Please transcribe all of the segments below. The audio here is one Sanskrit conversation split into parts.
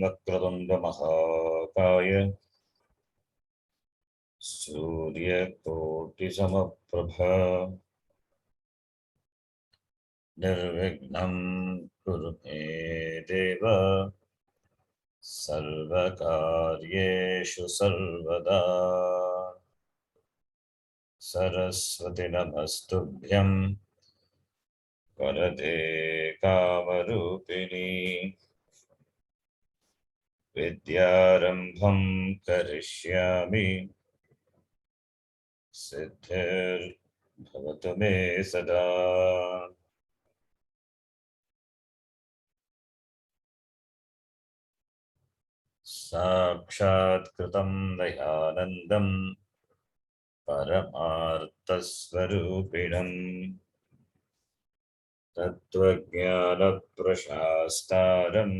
वक्रतुंड महाकाय सूर्यकोटिसमप्रभा निर्विघ्नं कुरु मे देव सर्वकार्येषु सर्वदा। सरस्वती नमस्तुभ्यं वरदे कामरूपिणी विद्यारम्भं करिष्यामि सिद्धिर्भवतु मे सदा। साक्षात्कृतं दयानन्दं परमार्थस्वरूपिणं तत्त्वज्ञानप्रशास्तारं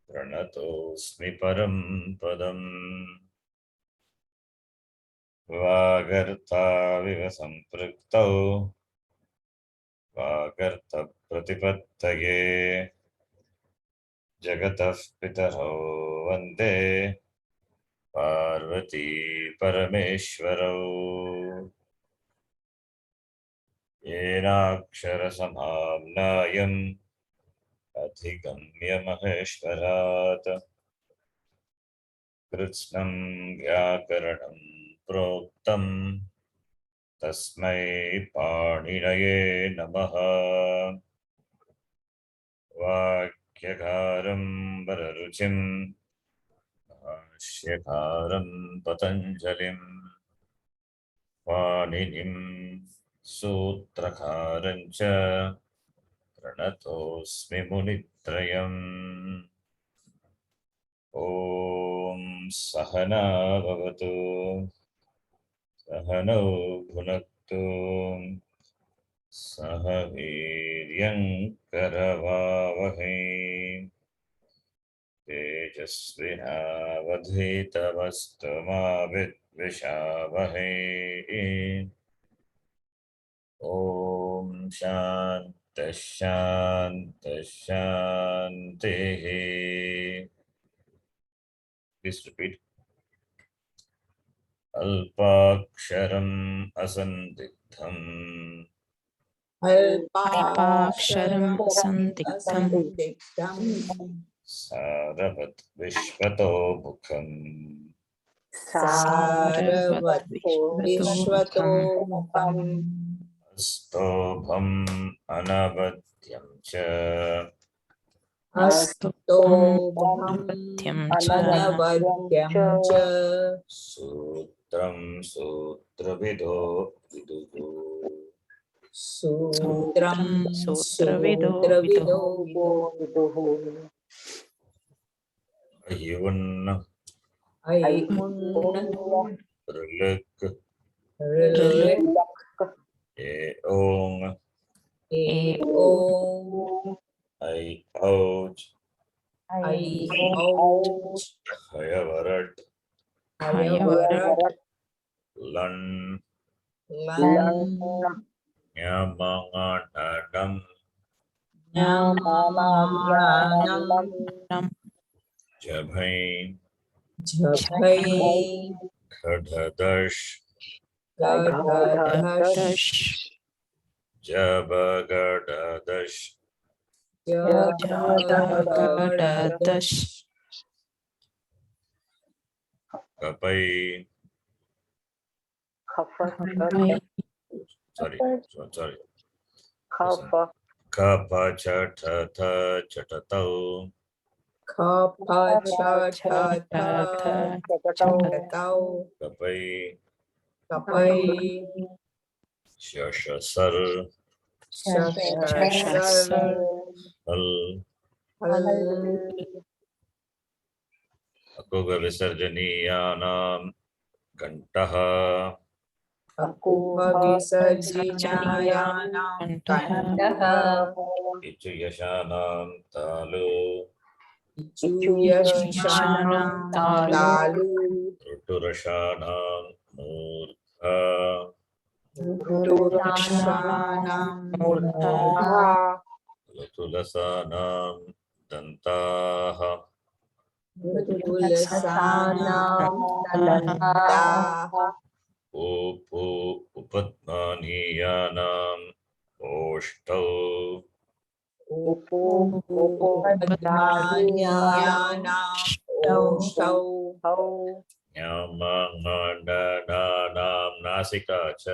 प्रणतोऽस्मि परं पदम्। वागर्ताविव सम्पृक्तौ वागर्तप्रतिपत्तये जगतः पितरौ वन्दे पार्वती परमेश्वरौ। येनाक्षरसमाम्नायम् अधिगम्य महेश्वरात् कृत्स्नं व्याकरणं प्रोक्तं तस्मै पाणिनये नमः। वाक्यकारं वररुचिं भाष्यकारं पतञ्जलिं पाणिनिं सूत्रकारं च प्रणतोऽस्मि मुनित्रयम्। ॐ सहना भवतु सहनौ भुनक्तु सह वीर्यं करवावहै तेजस्विनावधीतमस्तु मा विद्विषावहै। ॐ शान्तिः शान्तिः शान्तिः। Please repeat. अल्पाक्षरम् असन्दिग्धम् अल्पाक्षरम् असन्दिग्धम् सारवत् विश्वतो मुखम् सारवत् विश्वतो मुखम् स्तोभम् अनवद्यं च अस्तोभम् अनवद्यं च सूत्रं सूत्रविदो विदुः सूत्रं सूत्रविदो विदुः अयुन् ऐमुन् ऋलक् ऋलक् एओङ् एओङ् ऐऔज् ऐऔज् हयवरट् हयवरट् लन् लन् ञमङणडम् ञमङणम् जभै झभै खढदश् गढधश् जबगडदश् जगडदश् कपै खपै sorry कप चठथ चटतौ खपछठथचटतौ कपै कपै शशसर् शशसर् हल् हल् अकुग विसर्जनीयानां घण्टः अकुह विसर्जनीयानां घण्टः इचुयशानां तालु इचुयशानां तालु ऋटुरषाणां मूर्धा ऋटुरषाणां मूर्धा ऋतुलसानां दन्ताः पुलसानां दन्ताः उपो उपत्मानीयानाम् ओष्ठौ उपधानीयानाम् ओष्ठौ न्यामाङ्गाण्डानां नासिका च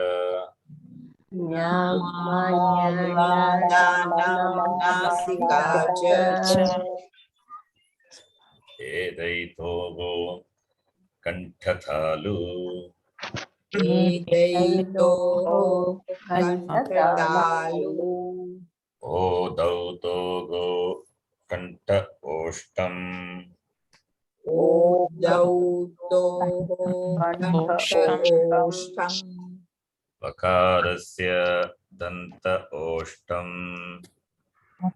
न्यामाङ्गानां नासिका च एदैतो कण्ठतालु एतैतोः कण्ठतालु ओदौ कण्ठ ओष्ठम् ओदौतोः कण्ठोष्ठम् वकारस्य दन्त ओष्ठम्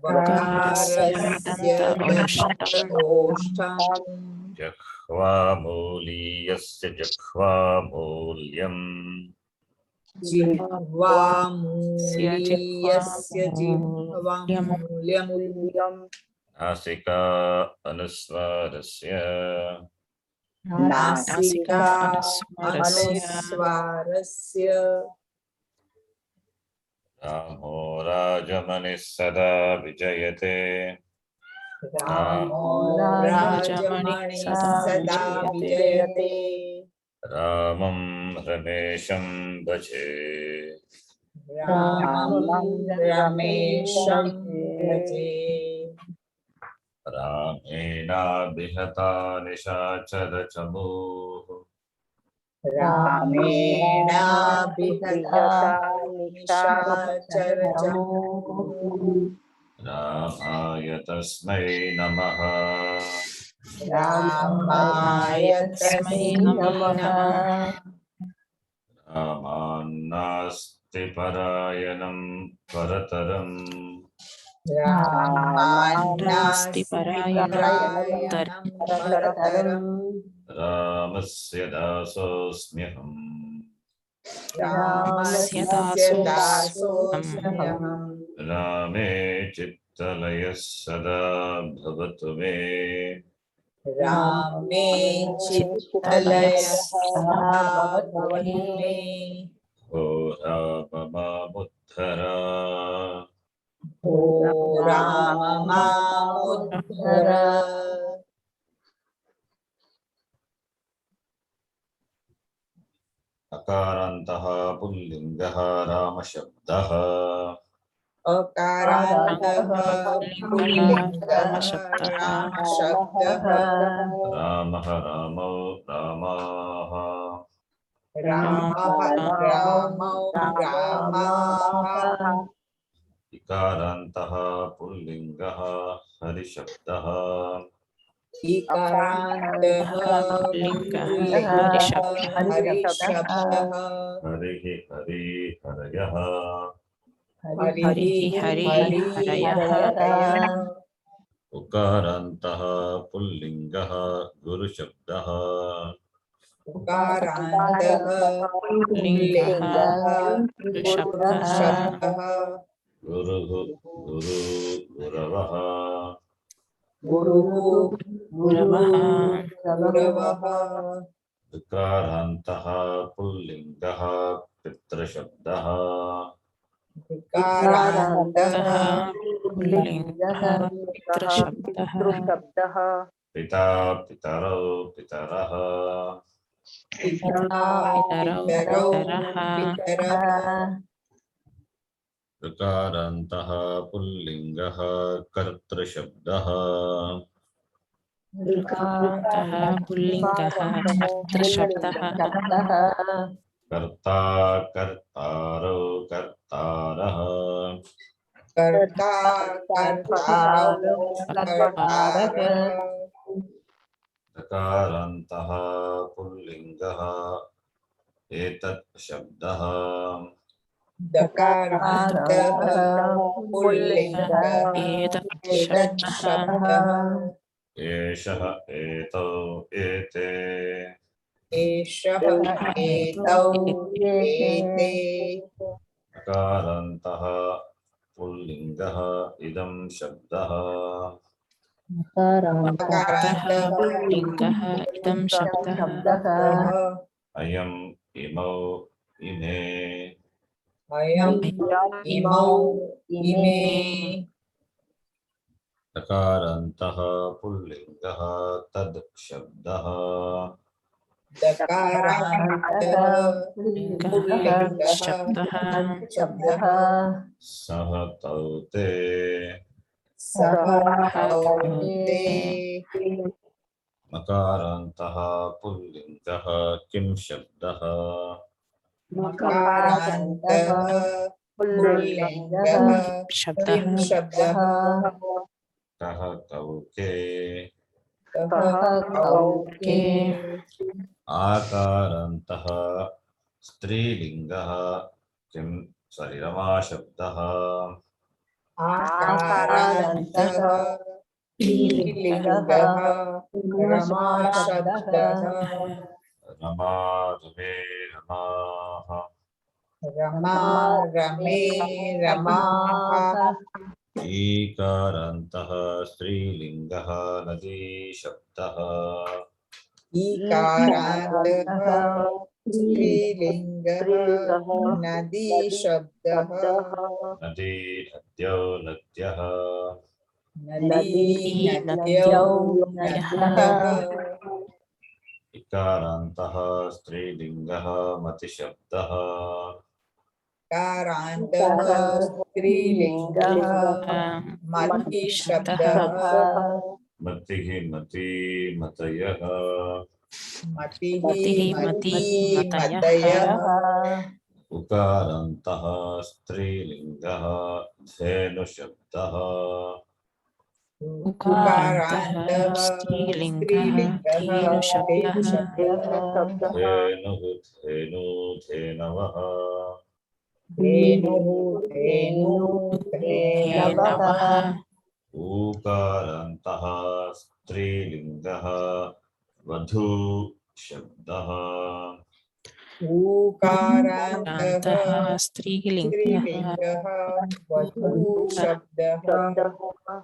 वकारस्य दन्तोष्ठम् जह्वामूलीयस्य जह्वामूल्यम् जिह्वामूलीयस्य जिह्वामूल्यम् नासिका अनुस्वारस्य नासिका अनुस्वारस्य रामो राजमनिः सदा विजयते रामो राजमणिः सदा विजयते रामं रमेशं भजे रामं रमेशं भजे रामेणाभिहता निशाचरचमूः रामेणाभिहता निशाचरचमूः रामाय तस्मै नमः रामाय तस्मै नमः रामान्नास्ति परायणं परतरम् रामान्नास्ति परायणं परतरम् रामस्य दासोऽस्म्यहम् रामस्य दासोऽस्म्यहम् रामे चित्तलयः सदा भवतु मे रामे चित्तलयः सदा भवतु मे ओ राम मामुद्धर ओ राम मामुद्धर अकारान्तः पुल्लिङ्गः रामशब्दः अकारान्तः पुल्लिङ्गः रामशब्दः रामः रामौ रामाः रामः रामौ रामाः इकारान्तः पुल्लिङ्गः हरिशब्दः इकारान्तः पुल्लिङ्गः हरिशब्दः हरिः हरि हरयः हरिः हरयः उकारान्तः पुल्लिङ्गः गुरुशब्दः उकारान्तः पुल्लिङ्गः गुरुशब्दः गुरुः गुरु गुरवः गुरुः गुरवः उकारान्तः पुल्लिङ्गः पितृशब्दः उकारान्तः पुल्लिङ्गः पितृशब्दः पिता पितरौ पितरः पिता पितरौ पितरः ऋकारान्तः पुल्लिङ्गः कर्तृशब्दः ऋकारान्तः पुल्लिङ्गः कर्तृशब्दः कर्ता कर्तारौ कर्तारः कर्ता कर्तारौ कर्तारः ऋकारान्तः पुल्लिङ्गः एतत् शब्दः दकारान्तः पुल्लिङ्गः एतत् एतत् शब्दः एषः एतौ एते एषः एतौ एते ऋकारान्तः पुल्लिङ्गः इदं शब्दः मकारान्तः पुल्लिङ्गः इदं शब्दः अयम् इमौ इमे अयम् इमौ इमे दकारान्तः पुल्लिङ्गः तद् शब्दः दकारान्तः पुल्लिङ्गः शब्दः शब्दः सह तौ ते सह तौ ते मकारान्तः पुल्लिङ्गः किं शब्दः मकारान्तः पुल्लिङ्गः शब्दः किं शब्दः कः तौ के कः कौ के आकारान्तः स्त्रीलिङ्गः किं रमाशब्दः आकारान्तः स्त्रीलिङ्गः रमाशब्दः रमा रमे रमाः रमा रमे रमाः ईकारान्तः स्त्रीलिङ्गः नदीशब्दः ईकारान्तः स्त्रीलिङ्गः नदी शब्दः नदी नद्यौ नद्यः नदी नद्यौ नद्यः इकारान्तः स्त्रीलिङ्गः मतिशब्दः कारान्तः स्त्रीलिङ्गः मति शब्दः मतिः मती मतयः मतिः मति मती मतयः मतयः उकारान्तः स्त्रीलिङ्गः धेनुशब्दः उकारान्तः स्त्रीलिङ्गः धेनुशब्दः धेनुः धेनु धेनवः धेनुः धेनु धेनवः ऊकारान्तः स्त्रीलिङ्गः वधू शब्दः ऊकारान्तः स्त्रीलिङ्गः वधू शब्दः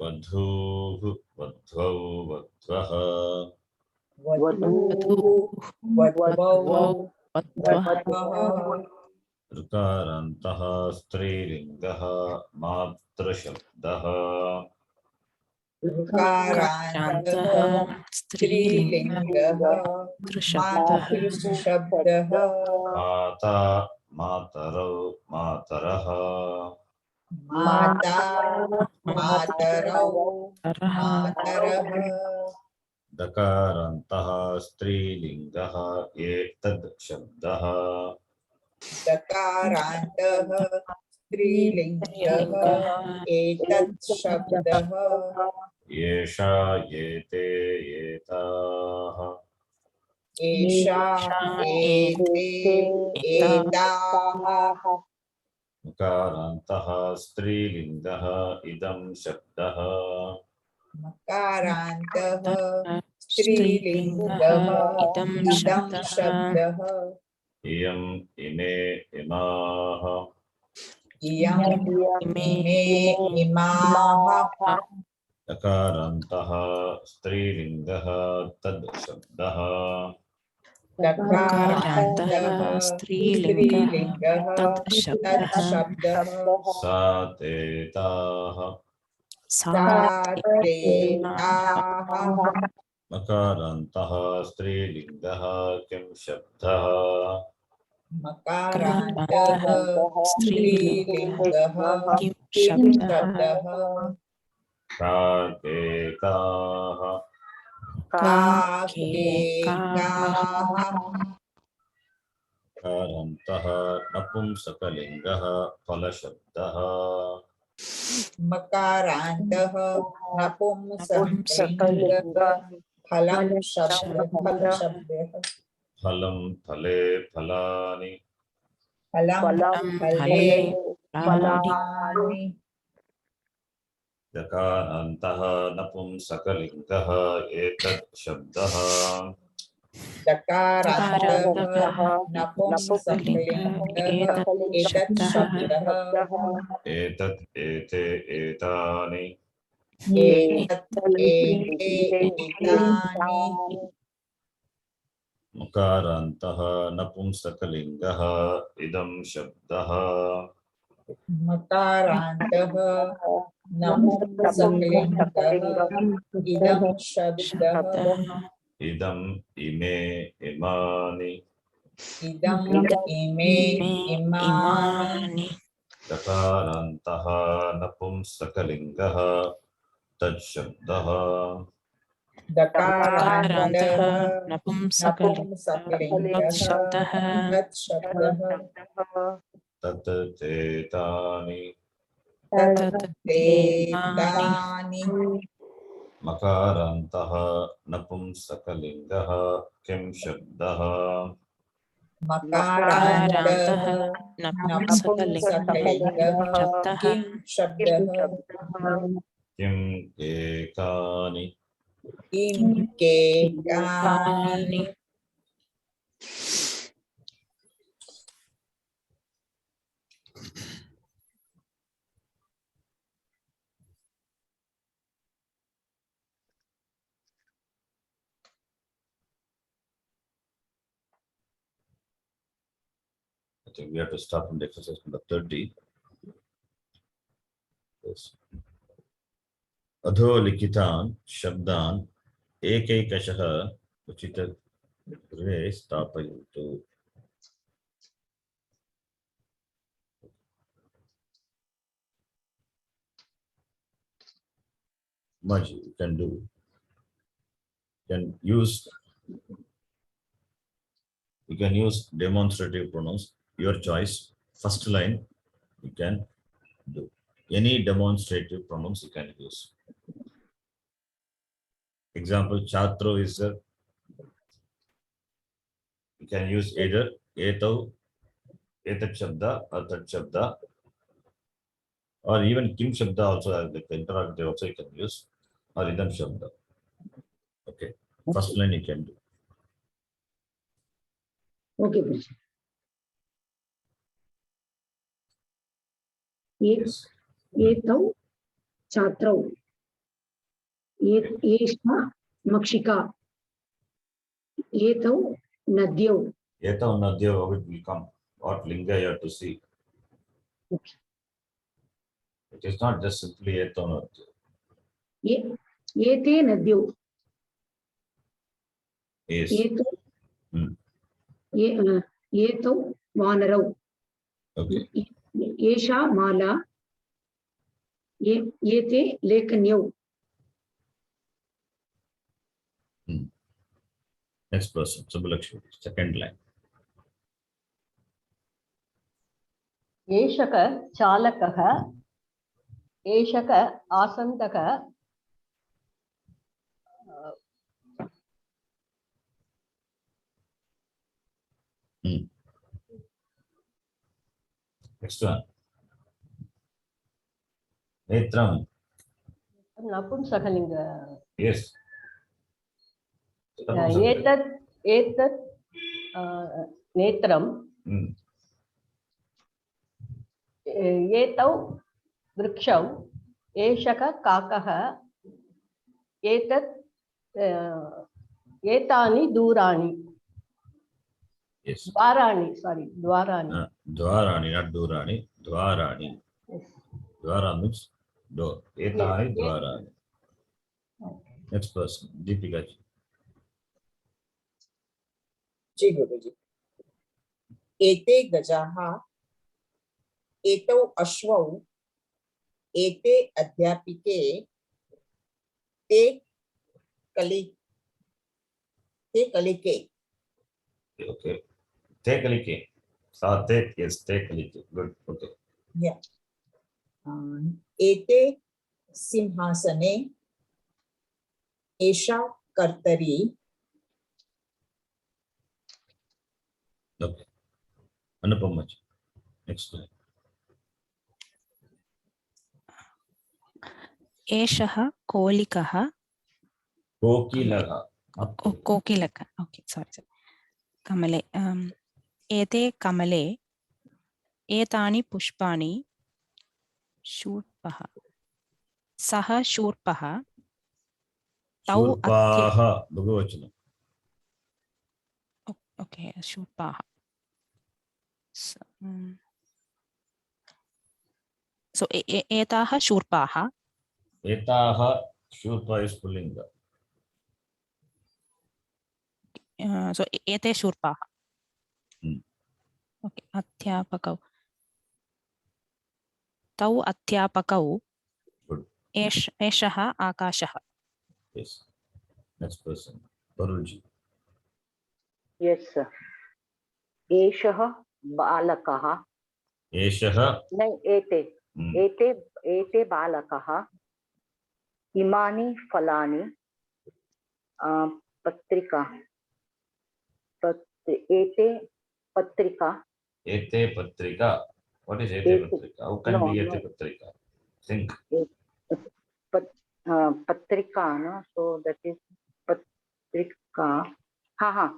वधूः वध्वौ वध्वः वधूः वध्वौ वध्वः ऋकारान्तः स्त्रीलिङ्गः मातृशब्दः ऋकारान्तः स्त्रीलिङ्गः मातृशब्दः माता मातरौ मातरः माता मातरौ मातरः दकारान्तः स्त्रीलिङ्गः एतद् शब्दः दकारान्तः स्त्रीलिङ्गः एतत् शब्दः एषा एते एताः एषा एते एताः मकारान्तः स्त्रीलिङ्गः इदं शब्दः मकारान्तः स्त्रीलिङ्गः इदं शब्दः इयम् इमे इमाः इयम् इमे इमाः दकारान्तः स्त्रीलिङ्गः तद् शब्दः दकारान्तः स्त्रीलिङ्गः तत् शब्दः सा ते ताः सा ते ताः मकारान्तः स्त्रीलिङ्गः किं शब्दः मकारान्तः स्त्रीलिङ्गः किं शब्दः काकेकाः काकेकाः कारान्तः नपुंसकलिङ्गः फलशब्दः मकारान्तः नपुंसकलिङ्गः फलं फलशब्दः फलं फले फलानि फलं फले फलानि दकारान्तः नपुंसकलिङ्गः एतद् शब्दः दकारान्तः नपुंसकलिङ्गः एतत् शब्दः एतत् एते एतानि एतत् एते एतानि मकारान्तः नपुंसकलिङ्गः इदं शब्दः मकारान्तः नपुंसकलिङ्गः इदं शब्दः इदम् इमे इमानि इदम् इमे इमानि दकारान्तः नपुंसकलिङ्गः तच्छब्दः दकारान्तः नपुंसकलिङ्गः नपुंसकलिङ्गः तत्शब्दः तत् तेतानि तत् तेतानि मकारान्तः नपुंसकलिङ्गः किं शब्दः मकारान्तः नपुंसकलिङ्गः नपुंसकलिङ्गः किं शब्दः किं एकानि किं केकानि I think we have to start from the exercise number 30. Yes. अधोलिखितान् शब्दान् एकैकशः उचितगृहे स्थापयन्तु. Much you can do. You can use demonstrative pronouns, your choice. First line you can do. Any demonstrative pronouns you can use. Example, chatro is a, you can use either etau, etat shabda or tat shabda, or even kim shabda also as the interrogative also you can use, or idam shabda. Okay, first line you can do. Okay, Krishna. Yes. एतौ छात्रौ एषा मक्षिका एतौ नद्यौ Etau nadyo will come. What linga you have to see. Okay. It is not just simply etau nadyo. एते नद्यौ Yes. एतौ वानरौ Okay. एषा माला एते लेखन्यौ. Next person, Subbalakshmi, second line. एषक चालकः एषक आसन्दः Next one. Netram. नपुंसकलिङ्ग. Yes. एतत् नेत्रं एतौ वृक्षौ एषक काकः एतत् एतानि दूराणि. Yes. द्वाराणि, sorry, द्वाराणि. Dwarani, not durani. Dwarani. Yes. Dwara means door. Etani dwarani. Next person, Deepika ji. जी गुरुजी. एते गजाः एतौ अश्वौ एते अध्यापिके ते कलिके. Okay. Take a look. Take, yes, take a look. Good. Okay. Yeah. एते सिंहासने एषा कर्तरी. Okay. Anupama ji. Next line. एषः कोलिकः Kokilaha. कोकिलक. Okay, sorry. कमले एते कमले एतानि पुष्पाणि शूटपः. सः शूर्पः तौ शूर्पाः बहुवचनं ओके शूर्पाः सो एताः शूर्पाः एताः शूर्पा इस् पुल्लिङ्ग सो एते शूर्पाः Hmm. ओके अध्यापकौ तौ अध्यापकौ Good. एषः आकाशः Yes. Next person. Parulji. Yes, sir. एषः बालकः एषः न एते Hmm. एते बालकः इमानि फलानि पत्रिका एते पत्रिका एते पत्रिका. What is एते एते- पत्रिका? How can No, be एते no. पत्रिका? Think. पत्रिका no, so that is पत्रिका हाँ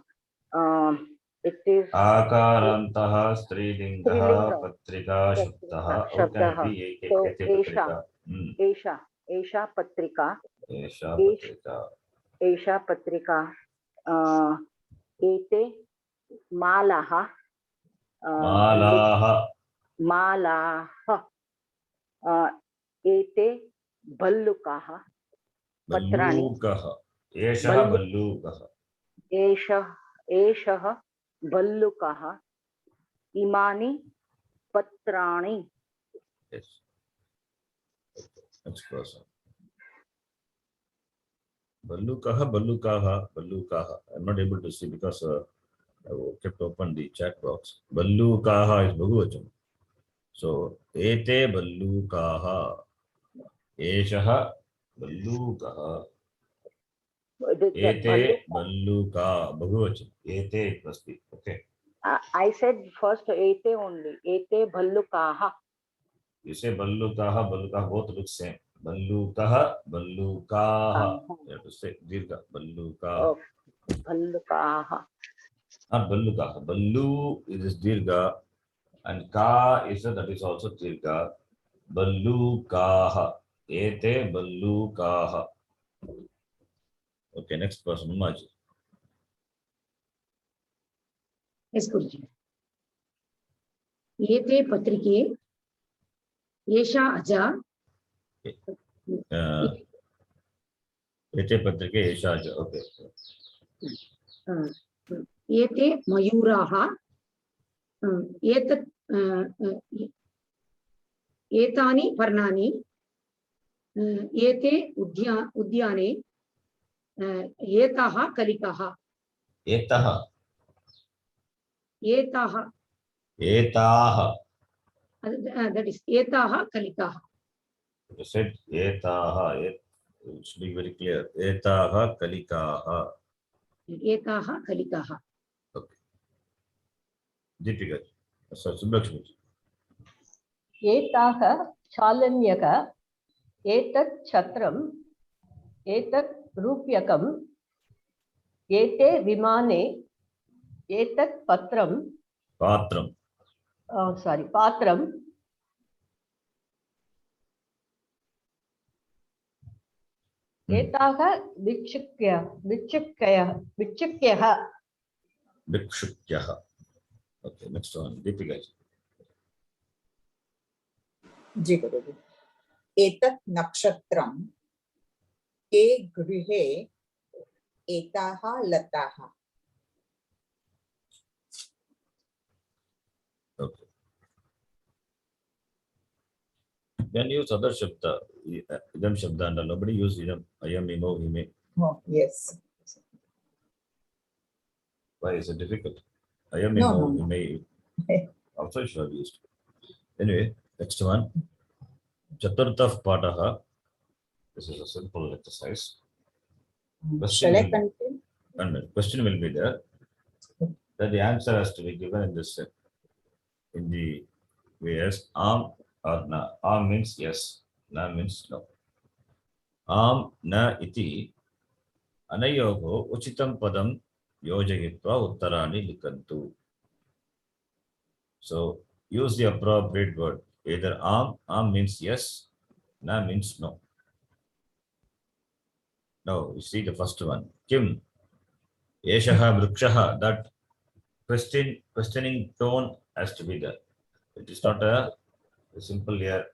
it is आकारान्तः स्त्रीलिङ्गः स्त्रीलिङ्ग. पत्रिका शब्दः. How can शब्दः. it be So, एते पत्रिका? एषा पत्रिका एषा पत्रिका. एषा पत्रिका एते मालाः मालाः एते भल्लुकाः पत्राणि. भल्लूकः. एषः भल्लूकः. एषः भल्लुकः इमानि पत्राणि. Yes. Next person. Ballukah, Ballukah. I'm not able to see because I kept open the chat box. Ballukah is Bahuvachan. So, ete Ballukah. Eshah Ballukah. Ete Balluka. Bahuvachan. Ete it must be. Okay. I said first ete only. Ete bhallukaha. You say Ballukah, both look same. Ballukah, Ballukah. You have to say Dirga. Ballukah. Bhallukaha. Not Ballukah. Ballu is Dirga and Ka is that is also Dirga. Ballukah. Ete Ballukah. Okay, next person, Umaji. Yes, Guruji. एते पत्रिके एषा अजा Ete Patrike Eshaja. Okay. एते मयूराः एतत् एतानि पर्णानि एते उद्याने एताः कलिकाः Etaha. एताः Etaha. that is एताः कलिकाः. You said Etaha. It should be very clear. Etaha Kalikaha. एताः कलिकाः. Okay. Deepika. So, Subhakshmi. एताः चालन्यक एतत् छत्रम् एतत् रूप्यकम् एते विमाने एतत् पत्रं Patram. पात्रम् एताः भिक्षुक्यः Bhikshukyah. Okay, next one. Deepika. जी गुरुजी एतत् नक्षत्रं के गृहे एताः लताः. Okay. Then use other Shabda. Idam Shabda and nobody use Idam. Ayam, Imo, Ime. Oh, yes. Why is it difficult? Ayam, No, Imo, no. Ime. Also should have used. Anyway, next one. Chaturtha Pataha. This is a simple exercise. Shall I continue? And question will be there. That the answer has to be given in this set. In the ways am or na. Am means yes. Na means no. Am na iti anayogo uchitam padam yojayitva uttarani likantu. So use the appropriate word. Either am means yes, na means no. No, you see the first one. Kim Eshaha Vrikshaha. That questioning tone has to be there. It is not a simple here.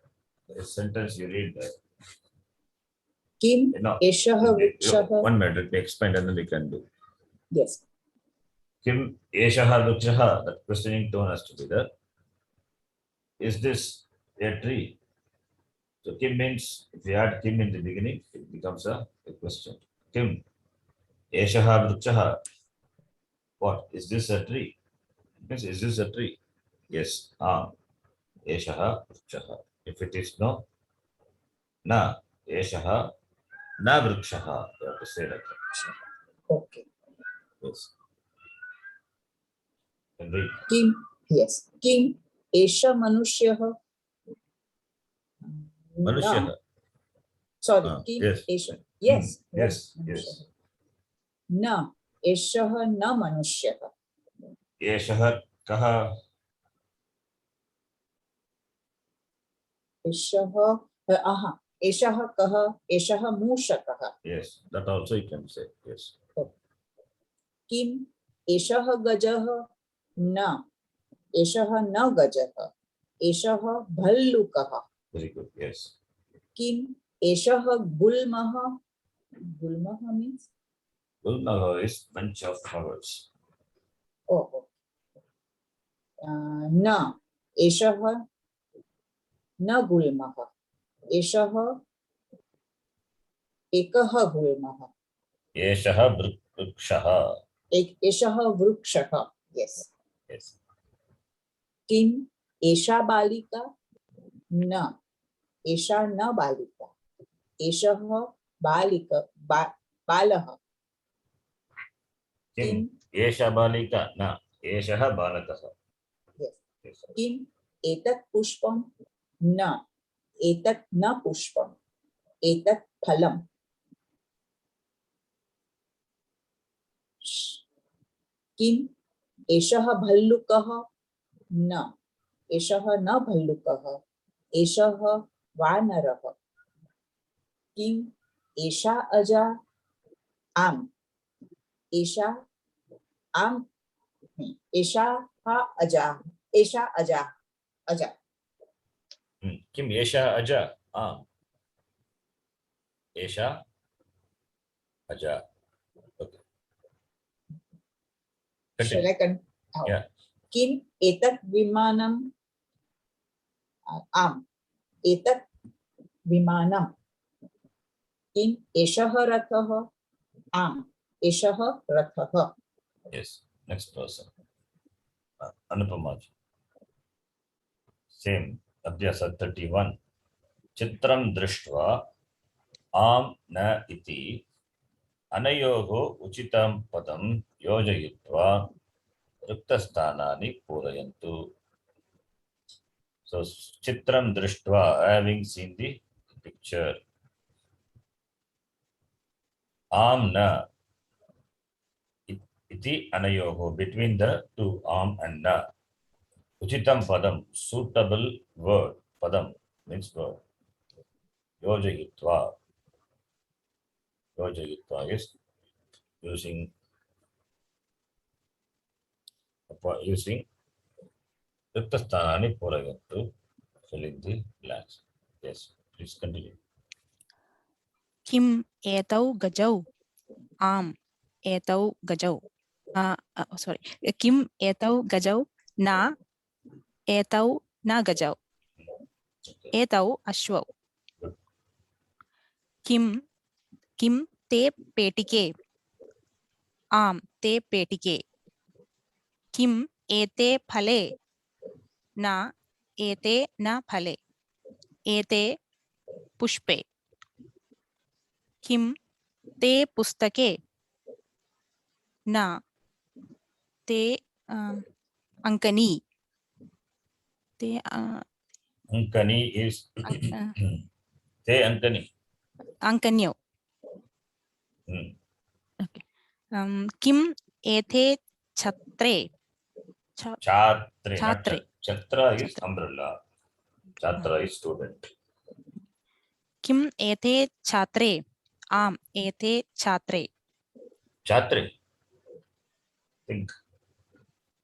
A sentence you read there. Kim No. Eshah Vrikshah. 1 minute, let me explain and then we can do. Yes. Kim Eshaha Vrikshaha. That questioning tone has to be there. Is this a tree? So Kim means, if you add Kim in the beginning, it becomes a question. Kim Eshaha Vrikshaha. What? Is this a tree? Means, is this a tree? Yes. Eshaha Vrikshaha. If it is no, na. Eshaha na Vrikshaha. You have to say like that. Okay. Yes. And read. Kim, yes. Kim Esha Manushyaha. Manushyah. Na. Sorry. Ah, Kim yes. Esha. Yes. Yes. Manushyaha. Yes. Na. Eshaha na Manushyaha. Eshaha kaha. Eshaha. Aha. Eshaha kaha. Eshaha Mushakaha. Yes. That also you can say. Yes. Kim Eshaha Gajaha. Na. Eshaha na Gajaha. Eshaha Bhallukaha. Very good. Yes. Kim Eshaha Gulmaha. Gulmaha means? Gulmaha is bunch of flowers. Oh. Na. Eshaha na Gulmaha. Eshaha Ekaha Gulmaha. Eshaha Vrikshaha. Eshaha Vrikshaha. Yes. Yes. Kim Esha Balika. Na. Esha na Balika. Eshaha Balika. Balaha. Kim Esha Balika. Na. Eshaha Balakaha. Yes. Yes. Kim Etat Pushpam. Na. Etat na Pushpam. Etat Phalam. Kim Eshaha Bhallukaha. Na. Eshaha na Bhallukaha. Eshaha Vanaraha. Kim Esha Aja. Am. Esha Am. Esha ha Aja. Esha Aja. Aja. Kim Esha Aja. Esha Aja. Okay. Shall I continue? Yeah. Kim Etat Vimanam. Am. Etat Vimanam. Kim Eshaha Rathaha. Am. Eshaha Rathaha. Yes. Next person. Anupama. Same. Abhyasa 31. Chitram Drishtva Am na iti Anayoho Uchitam Padam Yojayitva Ruktastanani Purayantu. So Chitram Drishtva, having seen the picture. Am na iti anayoho, between the two, am and na. Uchitam padam, suitable word. Padam means word. Yojayitva. Yojayitva is using Ruktastanani Purayantu, filling the blanks. Yes, please continue. Kim etau gajau. Am etau gajau. Sorry. Kim etau gajau. Na etau na gajau. Etau ashwau. Kim te petike. Am te petike. Kim ete phale. Na ete na phale. Ete pushpe. Kim te pustake. Na te ankani. Te Ankani is te ankani. ankanyo. Okay. Kim ethe chhatre. Chhatre. Chhatre. Chhatra is umbrella. Chhatra is student. Kim ethe chhatre आम् एते छात्रे. Chatre. Think.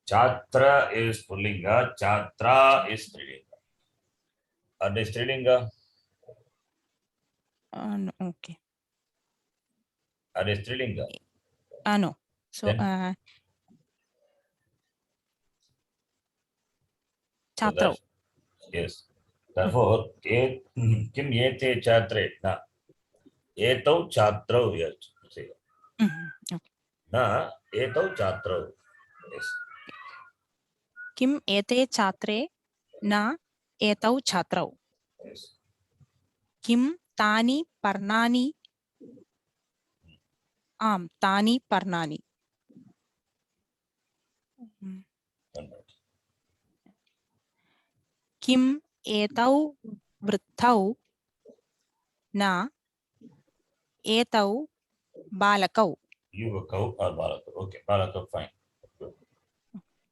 Chatra is pullinga, chatra is strilinga. Are they strilinga? No, okay. Are they strilinga? No. So Then? So छात्रौ. yes. Therefore, kim ete chatre na. Etau chatrau, yes. See. Okay. Na etau chatrau. Yes. किम् एते छात्रे न एतौ छात्रौ. Yes. किं तानि पर्णानि. आम् तानि पर्णानि. One minute. किम् एतौ वृद्धौ न एतौ बालकौ. You a cow or balaka? Okay, balaka, fine. Good.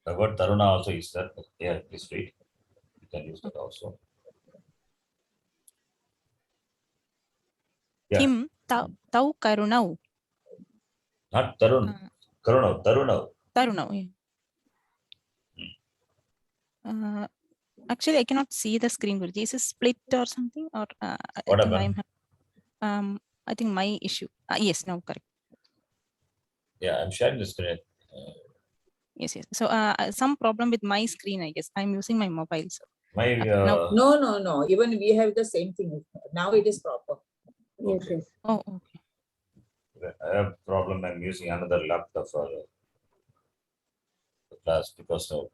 The word Taruna also is there. Here, please read. You can use that also. Yeah. किं तौ करुणौ. Not Tarun. Karunau, Tarunau. तरुणौ. Actually, I cannot see the screen. Guruji. Is it split or something? Or What I think happened? I think my issue. Yes, now correct. Yeah, I'm sharing the screen. Yes. So some problem with my screen. I guess I'm using my mobile. So My now. No. Even we have the same thing. Now it is proper. Yes, yes. Oh, okay. I have problem. I'm using another laptop for the class because the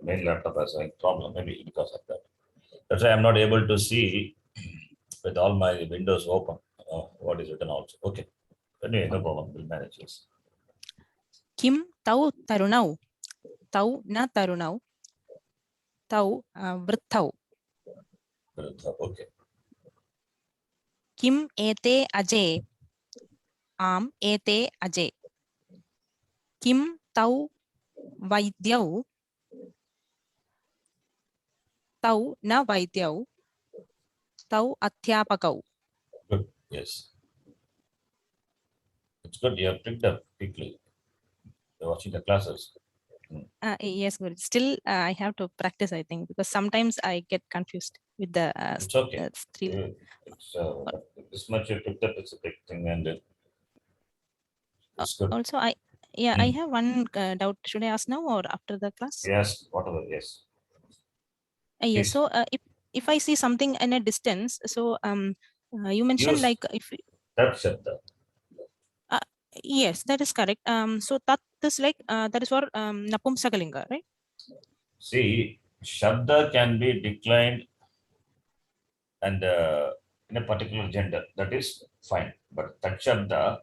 main laptop has a problem. Maybe because of that. That's why I'm not able to see with all my windows open what is written also. Okay. Anyway, no problem. We'll manage this. किं तौ तरुणौ. तौ न तरुणौ. तौ वृद्धौ. Okay. किम् एते अजे. आम् एते अजे. किं तौ वैद्यौ. तौ न वैद्यौ. तौ अध्यापकौ. Good. Yes. It's good. You have picked up quickly. You're watching the classes. Yes, good. Still, I have to practice, I think, because sometimes I get confused with the It's okay. three. It's this much you picked up. It's a big thing, and it's good. Also, I have one doubt. Should I ask now or after the class? Yes, whatever. Yes. Yes. Please. So, if I see something in a distance, so you mentioned Use like if Tat Shabda. yes, that is correct. So that is like that is for Napumsakalinga, right? See, Shabda can be declined and in a particular gender. That is fine. But Tat Shabda,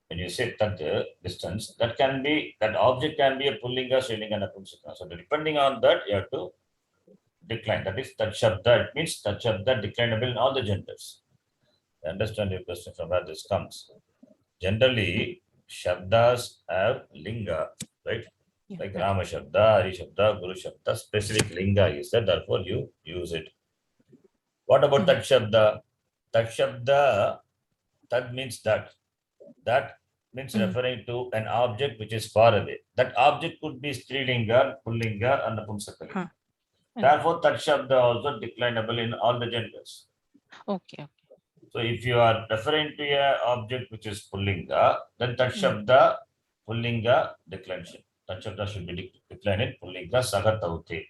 when you say Tat distance, that object can be a Pullinga, Strilinga, and Napumsaka. So depending on that, you have to decline. That is Tat Shabda. It means Tat Shabda declinable in all the genders. I understand your question from where this comes. Generally, Shabdas have Linga, right? Yeah, Like right. Rama Shabda, Hari Shabda, Guru Shabda, specific Linga is there, therefore you use it. What about Tat Shabda? Tat Shabda, Tat means that. That means referring to an object which is far away. That object could be Strilinga, Pullinga, and Napumsakalinga. Therefore, Tat Shabda also declinable in all the genders. Okay. So if you are referring to a object which is Pullinga, then Tat Shabda, Pullinga declension. Tat Shabda should be declined in Pullinga Sagataute.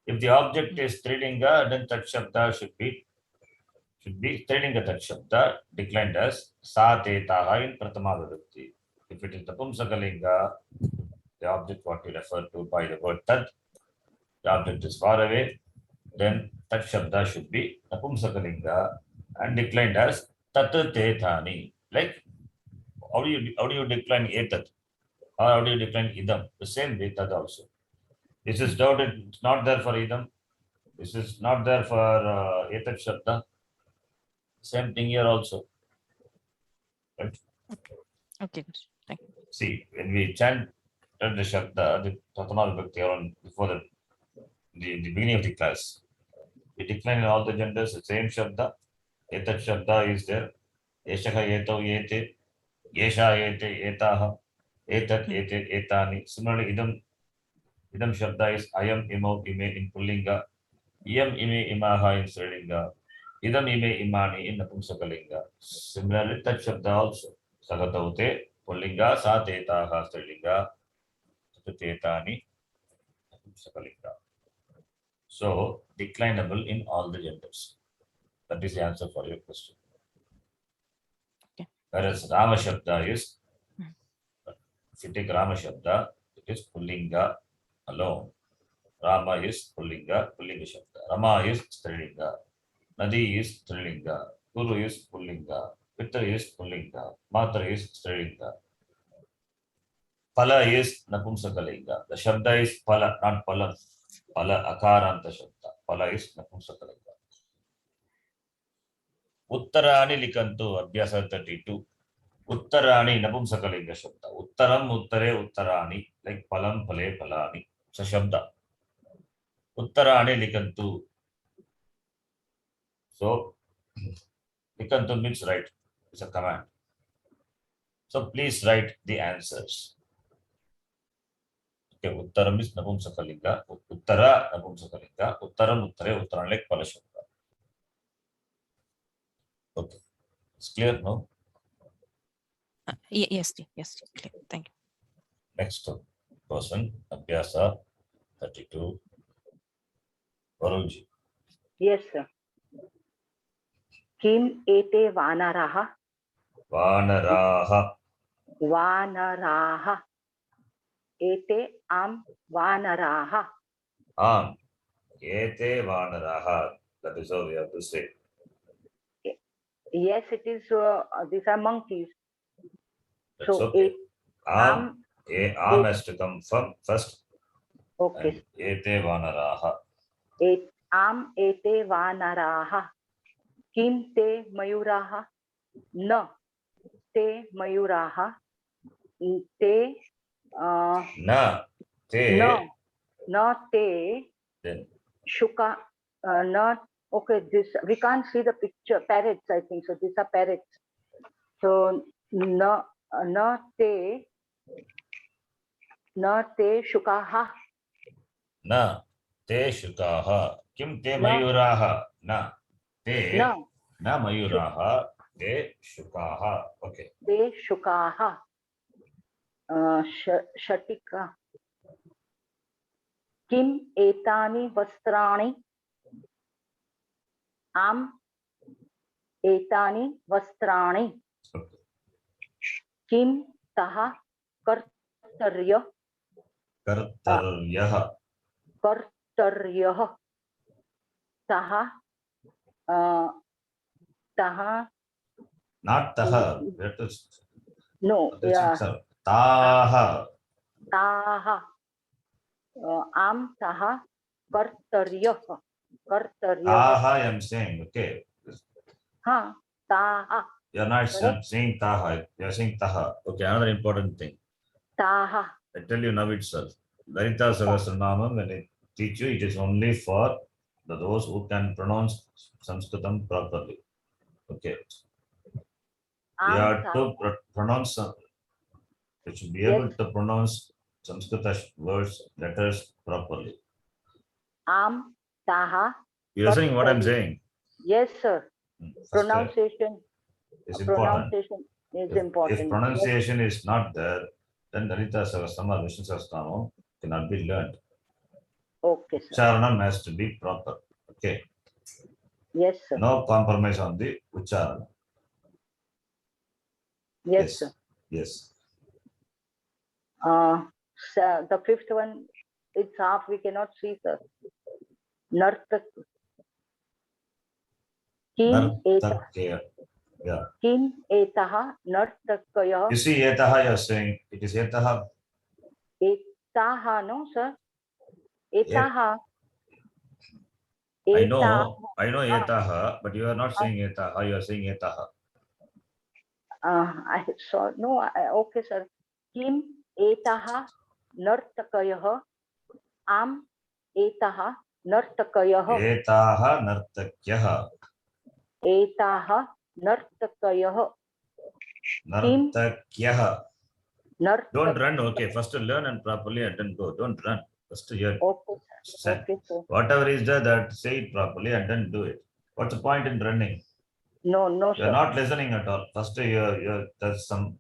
If the object is Strilinga, then Tat Shabda should be Strilinga Tat Shabda declined as Satetaha in Pratama Vibhakti. If it is the Pumsakalinga, the object what we refer to by the word Tat, the object is far away, then Tat Shabda should be the Pumsakalinga and declined as Tat Tethani. Like how do you decline Etat? Or how do you decline Idam? The same way Tat also. This is doubted, it's not there for Idam. This is not there for Etat Shabda. Same thing here also. Right? Okay. Thank you. See, when we chant the Shabda, the Pratama Vibhakti before the beginning of the class, we decline in all the genders the same Shabda. Etat Shabda is there. एषः एतौ एते एषा एते एताः एतत् एते एतानि. Similarly, idam shabda is ayam imau ime in pullinga, iyam ime imaha in strilinga, idam ime imani in napumsakalinga. Similarly, tat shabda also sagatau te pullinga, sa tetaha strilinga, tetani napumsakalinga. So declinable in all the genders. That is the answer for your question. Okay. Whereas Rama Shabda is, if you take Rama Shabda, it is Pullinga alone. Rama is Pullinga Shabda. Rama is Strilinga. Nadi is Strilinga. Guru is Pullinga. Pitra is Pullinga. Matra is Strilinga. Pala is Napumsakalinga. The Shabda is Pala, not Palam. Pala Akaranta Shabda. Pala is Napumsakalinga. Uttarani likantu, Abhyasa 32. Uttarani Napumsakalinga Shabda. Uttaram Uttare Uttarani, like Palam Pale Palani. It's a Shabda. Uttarani likantu. So likantu means write. It's a command. So please write the answers. Okay, Uttaram is Napumsakalinga. Uttara Napumsakalinga. Uttaram Uttare Uttarani like Pala Shabda. Okay. It's clear now? Yes, clear. Thank you. Next person, Abhyasa 32. Varunji. Yes, sir. Kim ete vanaraha? Vanaraha. Vanaraha. Ete am vanaraha. Ete Vanaraha. That is how we have to say. Yes, it is. These are monkeys. That's So okay. Am has to come from first. Okay. And Ete Vanaraha. Am ete vanaraha. Kim te mayuraha? Na te mayuraha. Te Na te. na te Then shuka. Not okay. This we can't see the picture. Parrots, I think so. These are parrots. So na te shukaha. na te shukaha. Kim te mayuraha? Na te. Na mayuraha. Te shukaha. Okay. Te shukaha. Shatika. Kim etani vastrani? Am etani vastrani. Okay. Kim taha kartarya? Kartaryah. Kartaryah. Taha Not taha. That is. no, yeah. Taha. Taha. Am taha kartaryah. Taha, I am saying. Okay. Taha. You're not saying taha. You're saying taha. Okay. Another important thing. Taha. I tell you now itself. Lalita Sahasranamam, when I teach you, it is only for those who can pronounce Sanskritam properly. Okay. You have to pronounce. You should be able to pronounce Sanskrita words, letters properly. Am taha. You're saying what I'm saying. Yes, sir. First, Pronunciation is important. Pronunciation is If important. pronunciation is not there, then Lalita Sahasranam, Vishnu Sahasranam cannot be learned. Okay, sir. Ucharanam has to be proper. Okay. Yes, sir. No compromise on the Ucharana. Yes, sir. Yes. So the fifth one, it's half. We cannot see, sir. Nartak. Kim Nartakya. Yeah. Kim etaha nartakaya. You see, etaha, you're saying it is etaha. Etaha, no, sir. Etaha. I know etaha, but you are not saying etaha, you are saying etaha. I saw, no, okay, sir. Kim etaha nartakayah. Am etaha nartakayah. Etaha nartakyah. Etaha नर्तकयः Nartakyah. नर्तक Don't run. Okay, first learn and properly and then go. Don't run. First hear. okay sir. Okay sir. Whatever is there, that say it properly and then do it. What's the point in running? No You're sir. not listening at all. First, there's some.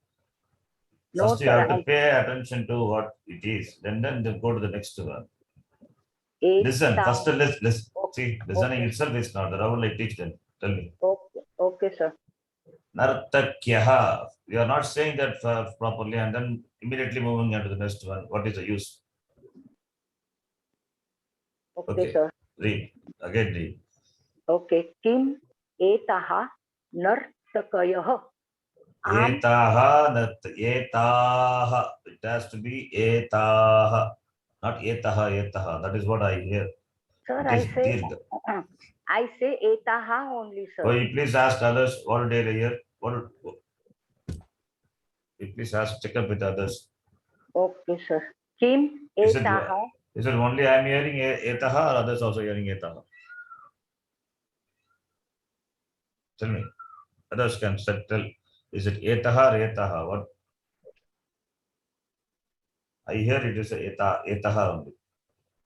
No First, you sir. have to pay attention to what it is. Then go to the next one. Listen. First, listen. See, listening Okay. itself is not. How will I teach them? Tell me. Okay sir. Nartakyah. You are not saying that properly and then immediately moving on to the next one. What is the use? Okay Okay. sir. Read. Again read. Okay. किम एताः नर्तकयः आम् Etaha, etaha. It has to be etaha, not etaha, etaha. That is what I hear. sir. It I is say dirgha. I say एताः only sir. Oh, you please ask others what they hear. You please ask, check up with others. Okay sir. किम Is it, एताः is it only I am hearing etaha or others also hearing etaha? Tell me. Others can tell. Is it etaha or etaha? What? I hear it is etaha only.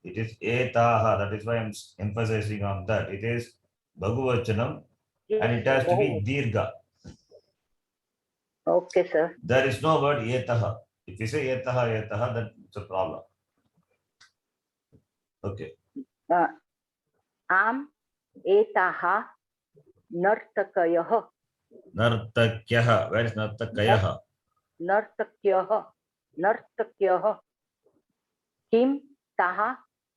It is etaha. That is why I am emphasizing on that. It is Bhagavachanam and it has to be dirgha. Okay sir. There is no word etaha. If you say etaha, then it's a problem. Okay. आम् एताः नर्तकयः Nartakyah. Where is nartakayah? नर्तक्यः किं ताः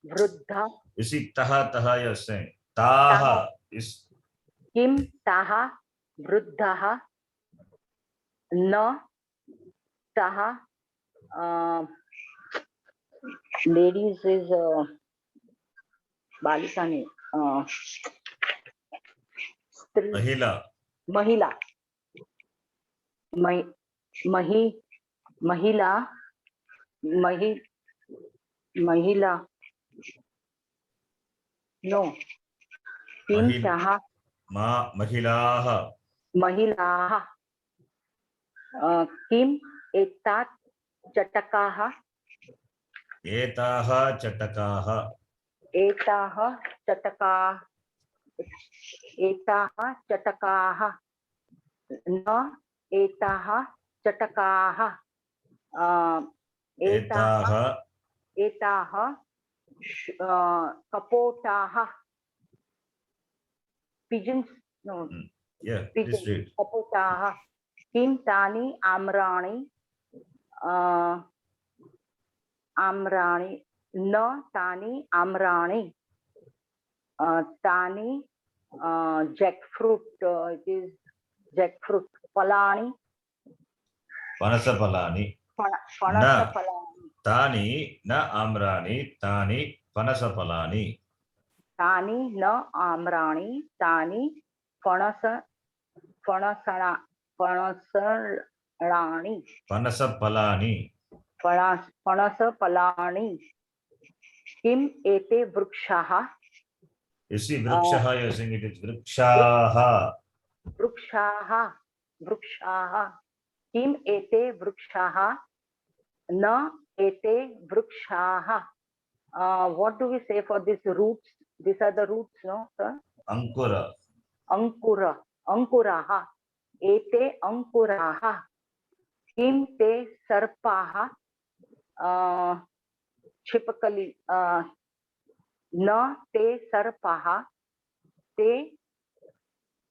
वृद्धा You see, taha you are saying. Taha is किं ताः वृद्धाः न ताः ladies is बालिका ने स्त्री mahila. महिला महिला महिला नो किं ताः Mahilaah. महिलाः किम् एताः चटकाः Etaha chatakaha. एताः चटकाः न एताः चटकाः एताः कपोताः pigeons no Yeah, please read. कपोताः किं तानि आम्राणि आम्राणि न तानि आम्राणि तानि jackfruit it is jackfruit फलानि Panasapalani. फणसफलानि Tani na amrani. Tani panasapalani. तानि न आम्राणि तानि फणसफलानि Panasapalani. फणसफलानि किम् एते वृक्षाः You see, vrikshaha, you are saying it is vrikshaha. वृक्षाः किम् एते वृक्षाः न एते वृक्षाः what do we say for these roots? These are the roots, no sir? Ankura. अंकुराः एते अंकुराः किं ते सर्पाः क्षिपकलि न ते सर्पाः ते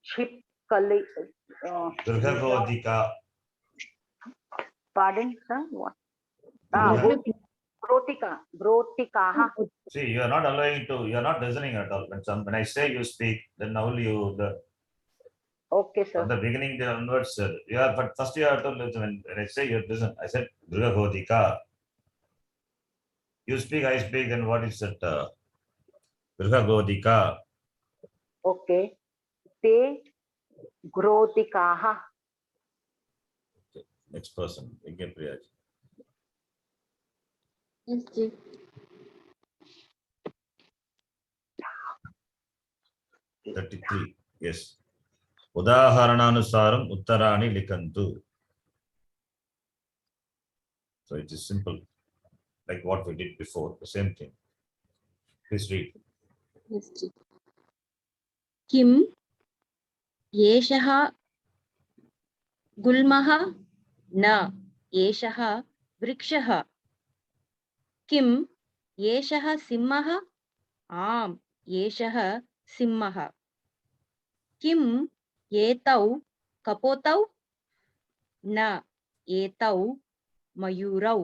क्षिपकलि Grhagodika. pardon sir what grotika See, you are not allowing to, you are not listening at all. When I say you speak, then now you learn. okay sir From the beginning, the onwards, you are, but first you have to listen. When I say you listen, I said Grhagodika. You speak, I speak, then what is it? Grhagodika. okay te grotikaah Next person, Yajna Priya. Yes, Ji. 33. Yes. Udaharananusaram uttarani likantu. So it is simple, like what we did before, the same thing. Please read. किम येषः गुल्मः न येषः वृक्षः किम येषः सिंहः आम येषः सिंहः किम एतौ कपोतौ न एतौ मयूरौ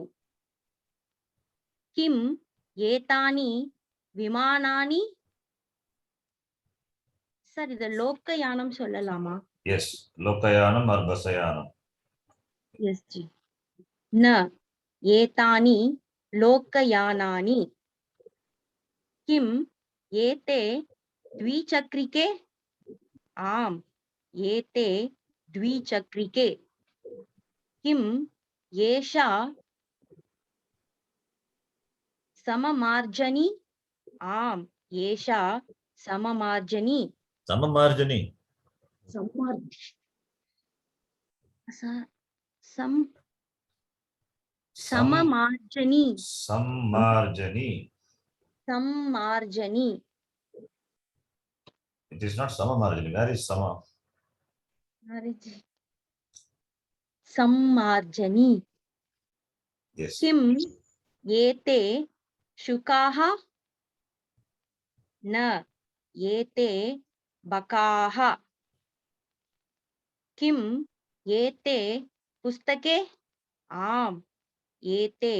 किम एतानि विमानानि सर इद लोकयानम சொல்லலாமா Yes, Lokayanam or Basayanam. यस जी न एतानि लोकयानानि किम एते द्विचक्रिके आम एते द्विचक्रिके किम एषा सममार्जनी आम एषा सममार्जनी Samamarjani. सम्मार्जनी सम सममार्जनी Sammarjani. सम्मार्जनी It is not Samamarjani. Where is Sama? अरे जी सम्मार्जनी Yes. किम एते शुकाः न एते बकाः किम एते पुस्तके आम एते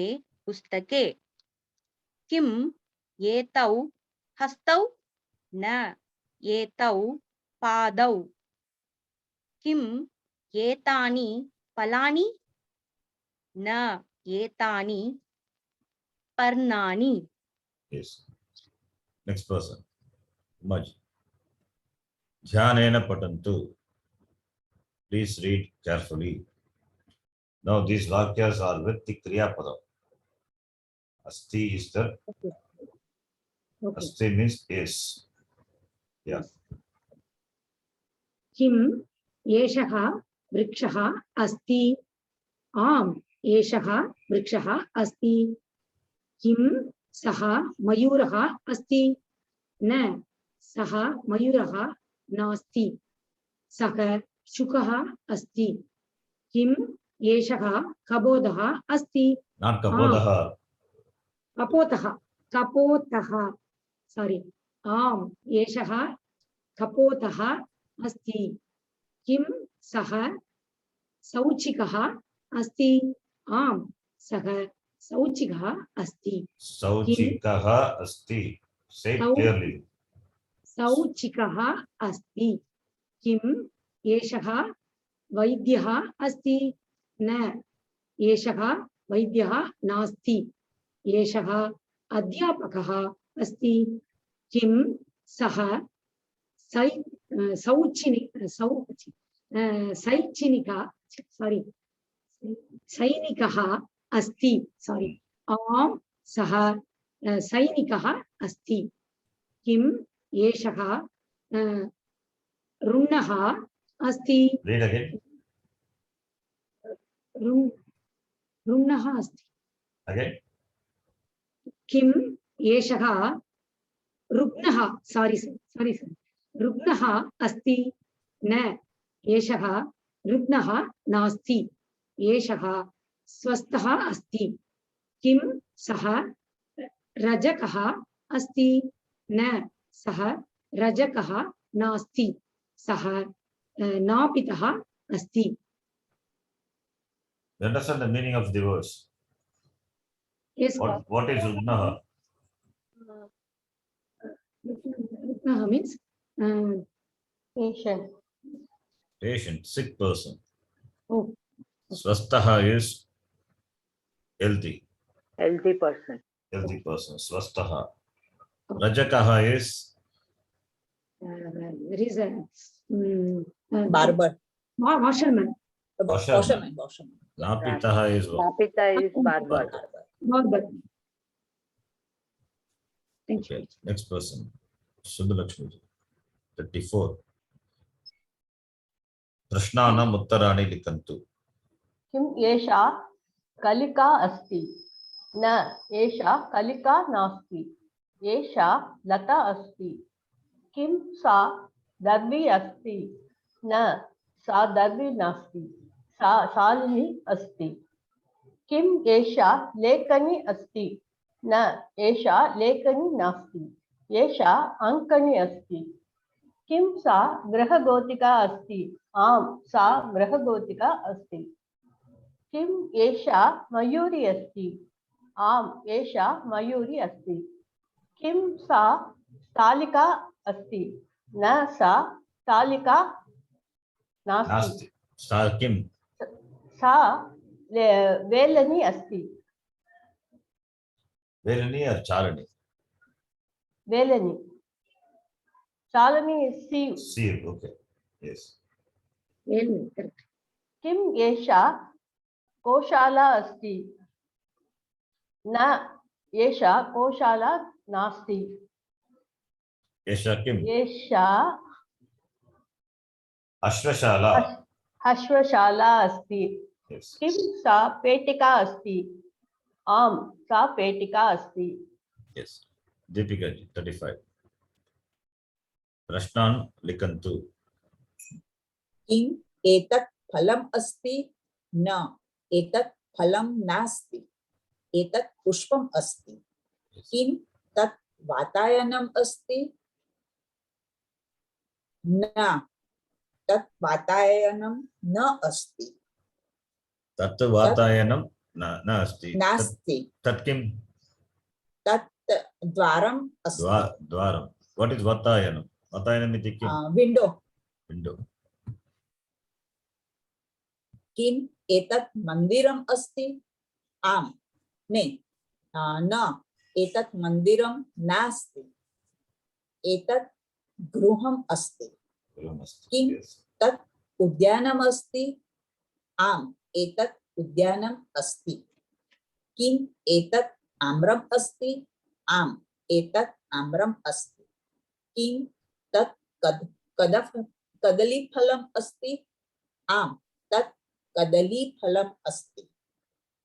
पुस्तके किम एतौ हस्तौ न एतौ पादौ किम एतानि फलानि न एतानि पर्णानि Yes. Next person. Maj. Dhyanena patantu. Please read carefully. Now these vakyas are with the Kriya Padam. Asti is the, okay Asti means is. Yeah. किम एषः वृक्षः अस्ति आम एषः वृक्षः अस्ति किम सः मयूरः अस्ति न सः मयूरः नास्ति सः शुकः अस्ति किम एषः कबोधः अस्ति Not Kapodaha. कपोतः कपोतः सारी आम एषः कपोतः अस्ति किम सः सौचिकः अस्ति आम सः सौचिकः अस्ति Sauchikaha asti. Say it Sau- clearly. सौचिकः अस्ति किम एषः वैद्यः अस्ति न एषः वैद्यः नास्ति एषः अध्यापकः अस्ति किम सः सैनिकः अस्ति सॉरी आम सः सैनिकः अस्ति किम एषः रुण्णः अस्ति Read again. रुण्णः अस्ति Again. किम एषः रुग्णः सारी सारी रुग्णः अस्ति न एषः रुग्णः नास्ति एषः स्वस्थः अस्ति किम सः रजकः अस्ति न सः रजकः नास्ति सः नापितः अस्ति You understand the meaning of the words? Yes, What is Rugnaha? रुग्णः means patient, Patient, sick person. oh Swastaha is healthy. Healthy person. Healthy person. Swastaha. Rajakaha is there is a Barber. washerman Washerman. Napitaha is Napita is barbar. barber thank you okay. Next person. Subbalakshmi. 34. प्रश्नानाम् उत्तराणि लिखन्तु. किम् एषा कलिका अस्ति? न, एषा कलिका नास्ति. एषा लता अस्ति. किं सा दर्वी अस्ति? न, सा दर्वी नास्ति. सा शालिनी अस्ति. किम् एषा लेखनी अस्ति? न, एषा लेखनी नास्ति. एषा अङ्कनी अस्ति. किं सा गृहगोतिका अस्ति? आम्, सा गृहगोतिका अस्ति. किम् एषा मयूरी अस्ति? आम्, एषा मयूरी अस्ति. किं सा स्थालिका अस्ति? न, सा स्थालिका नास्ति. नास्ति. सा किं? सा वेलनी अस्ति. वेलनी or चालनी? वेलनी. चालनी सीव्. Sieve. Okay. Yes. correct. किम् एषा कोशाला अस्ति? न, एषा कोशाला नास्ति. एषा किम्? एषा अश्वशाला. अश्वशाला अस्ति. Yes. किं सा पेटिका अस्ति? आम्, सा पेटिका अस्ति. Yes. Deepika ji, 35. प्रश्नान् लिखन्तु. किम् एतत् फलम् अस्ति? न, एतत् फलं नास्ति. एतत् पुष्पम् अस्ति. किम् तत् वातायनम् अस्ति? न, तत् वातायनं न अस्ति. तत् वातायनं न अस्ति. नास्ति. तत् किं? तत् द्वारम् अस्ति. द्वारं. What is वातायनं? वातायनम् इति किं? विंडो. विंडो. किम् एतत् मन्दिरम् अस्ति? आम्. न, एतत् मन्दिरं नास्ति. एतत् गृहम् अस्ति. किम् Yes. तत् उद्यानम् अस्ति? आम्, एतत् उद्यानम् अस्ति. किम् एतत् आम्रम् अस्ति? आम्, एतत् आम्रम् अस्ति. किम् तत् कदलीफलम् अस्ति? आम्, तत् कदलीफलम् अस्ति.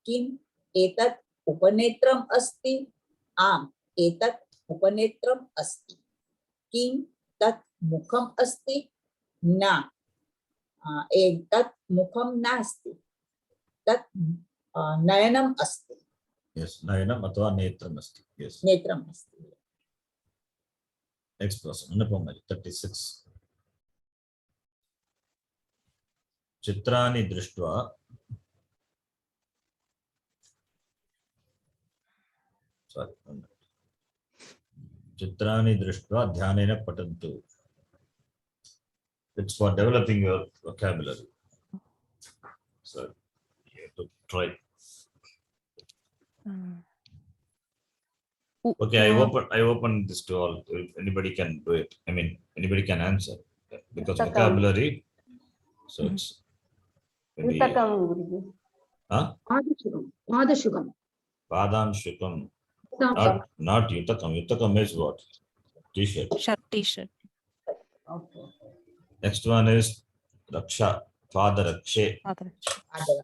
किम् एतत् उपनेत्रम् अस्ति? आम्, एतत् उपनेत्रम् अस्ति. किम् तत् मुखम् अस्ति? न, एतत् मुखं नास्ति. तत् नयनम् अस्ति. Yes. नयनम् अथवा नेत्रम् अस्ति. Yes. नेत्रम् अस्ति. Next person. Anupama ji, 36. चित्राणि दृष्ट्वा चित्राणि दृष्ट्वा ध्यानेन पठन्तु. It's for developing your vocabulary. So you have to try. Okay, I open this to all. Anybody can do it. I mean, anybody can answer because vocabulary. So it's maybe, युतकं guruji. huh? Padashukam. Padamshukam. Not yutakam. Yutakam is what? T-shirt. T-shirt. Okay. Next one is Raksha. Padarakshe. Father.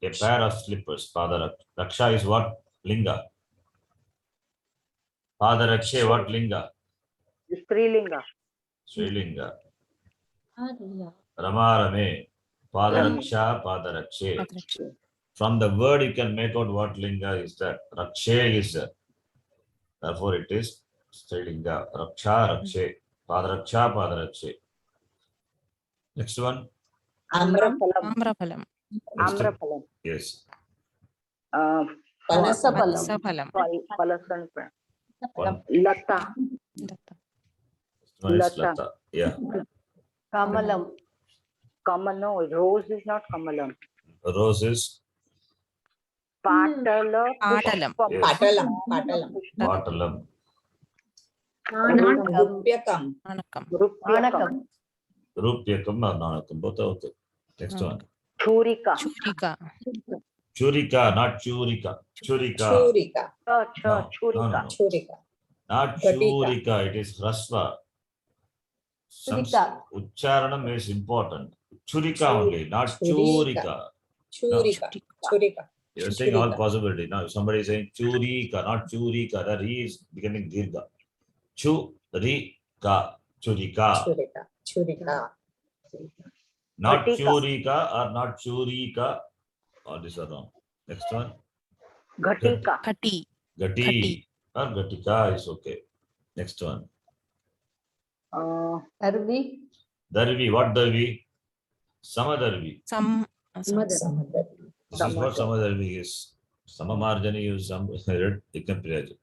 A pair of slippers. Raksha is what? Linga. Padarakshe, what linga? Strilinga. Srilinga. Ramarame. Padaraksha, Padarakshe. From the word you can make out what linga is that. Rakshe is that. Therefore it is Strilinga. Raksha, Rakshe. Padaraksha, Padarakshe. Next one. Amraphalam. Amraphalam. Amraphalam. Yes. Panasapalam. Panasapalam. Palasan. One. Lata. One is Lata. Lata. Yeah. Kamalam. Kamal, no, rose is not Kamalam. Rose is Patala. Patalam. Pushpam. Yes. Patalam. Patalam. Patalam. Rupyakam. Anakam. Anakam. Rupyakam or Nanakam. Both are okay. Next one. Churika. Churika. Churika, not Churika. Churika. Churika. Churika. Churika. Not Gatika. Churika, it is Rasva. Churika. Ucharanam is important. Churika only, not Churika. churika. Churika. Churika. You're saying all Churika. possibility. Now, if somebody is saying churika, not churika, the re is becoming dirgha. Churika, churika. Churika. Churika. Not Ghatika. churika or not churika. All these are wrong. Next one. Ghatika. Khati. Gati Khati. or gatika is okay. Next one. Darvi. Darvi. What darvi? Samadarvi. Some. Mother. Samadhi. This is what Samadarvi is. Samamarjani is some Ikam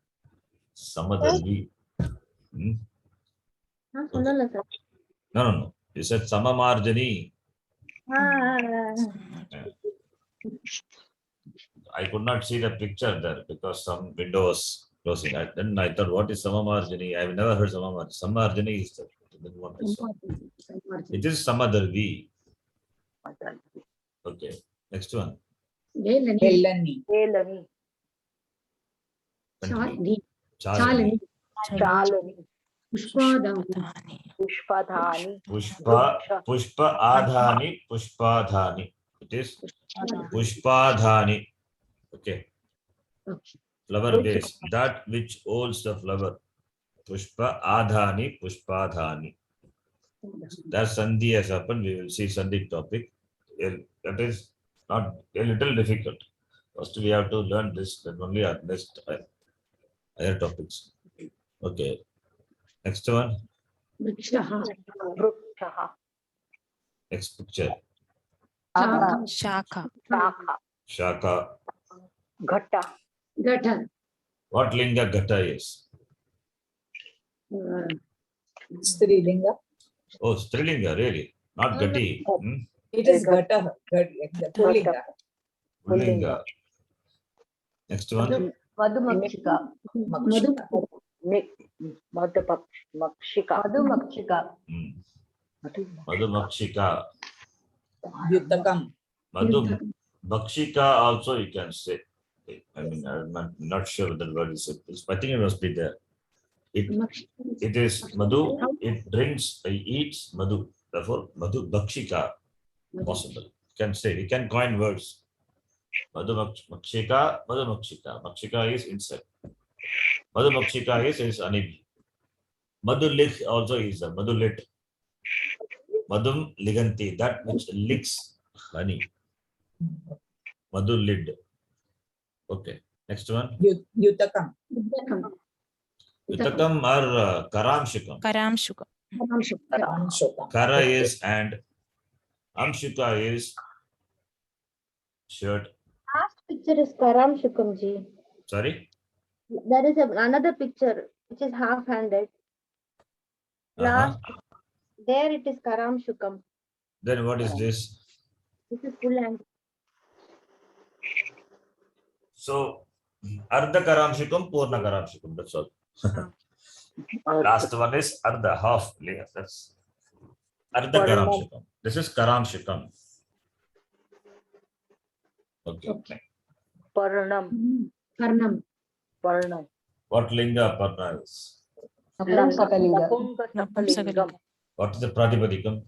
Samadarvi. Hmm? No. You said Samamarjani. I could not see the picture there because some window was closing. Then I thought, what is Samamarjani? I have never heard Samamarjani. Samamarjani is what I saw. It is Samadarvi. Okay. Next one. Velani. Velani. Velani. Continue. Chalani. Chalani. Chalani. Pushpadani. Pushpadhani. Pushpa adhani. Pushpadhani. It is Pushpadhani. Okay. Flower base. That which holds the flower. Pushpa adhani. Pushpadhani. That Sandhi has happened. We will see Sandhi topic. That is not a little difficult. First, we have to learn this, then only our next higher topics. Okay. Next one. Vrikshaha. Vrikshaha. Next picture. Shaka. Shaka. Shakha. Shaka. Ghata. Gata. What linga gata is? Strilinga. Oh, Strilinga, really? Not gati. It is Gata. Pullinga. Pullinga. Next one. Madhumakshika. Makshika. Madhumakshika. Madhumakshika. Madhumakshika. Yutakam. Madhubakshika also you can say. I mean, I'm not sure whether the word is. I think it must be there. It is Madhu. It drinks, it eats Madhu. Therefore, Madhubakshika. Possible. You can say, we can coin words. Madhumakshika, Madhumakshika. Makshika is insect. Madhumakshika is honeybee. Madhulik also is a Madhulit. Madhum liganti, that which licks honey. Madhulid. Okay. Next one. Yutakam. Utakam or Karamshukam. Karamshuka. Amshukam. Kara is and Amshuka is shirt. Last picture is Karam Shukamji. Sorry. There is another picture which is half-handed. Last, there it is Karam Shukam. Then what is this? This is full hand. So, Ardha Karamshukam, Purna Karamshukam. That's all. Last one is Ardha, half. That's Ardha Karamshukam. This is Karamshukam. Okay. Parnam. Karnam. Parnam. What linga Parna is? Napumsakalinga. Napumsakalingam. What is the Pratipadikam?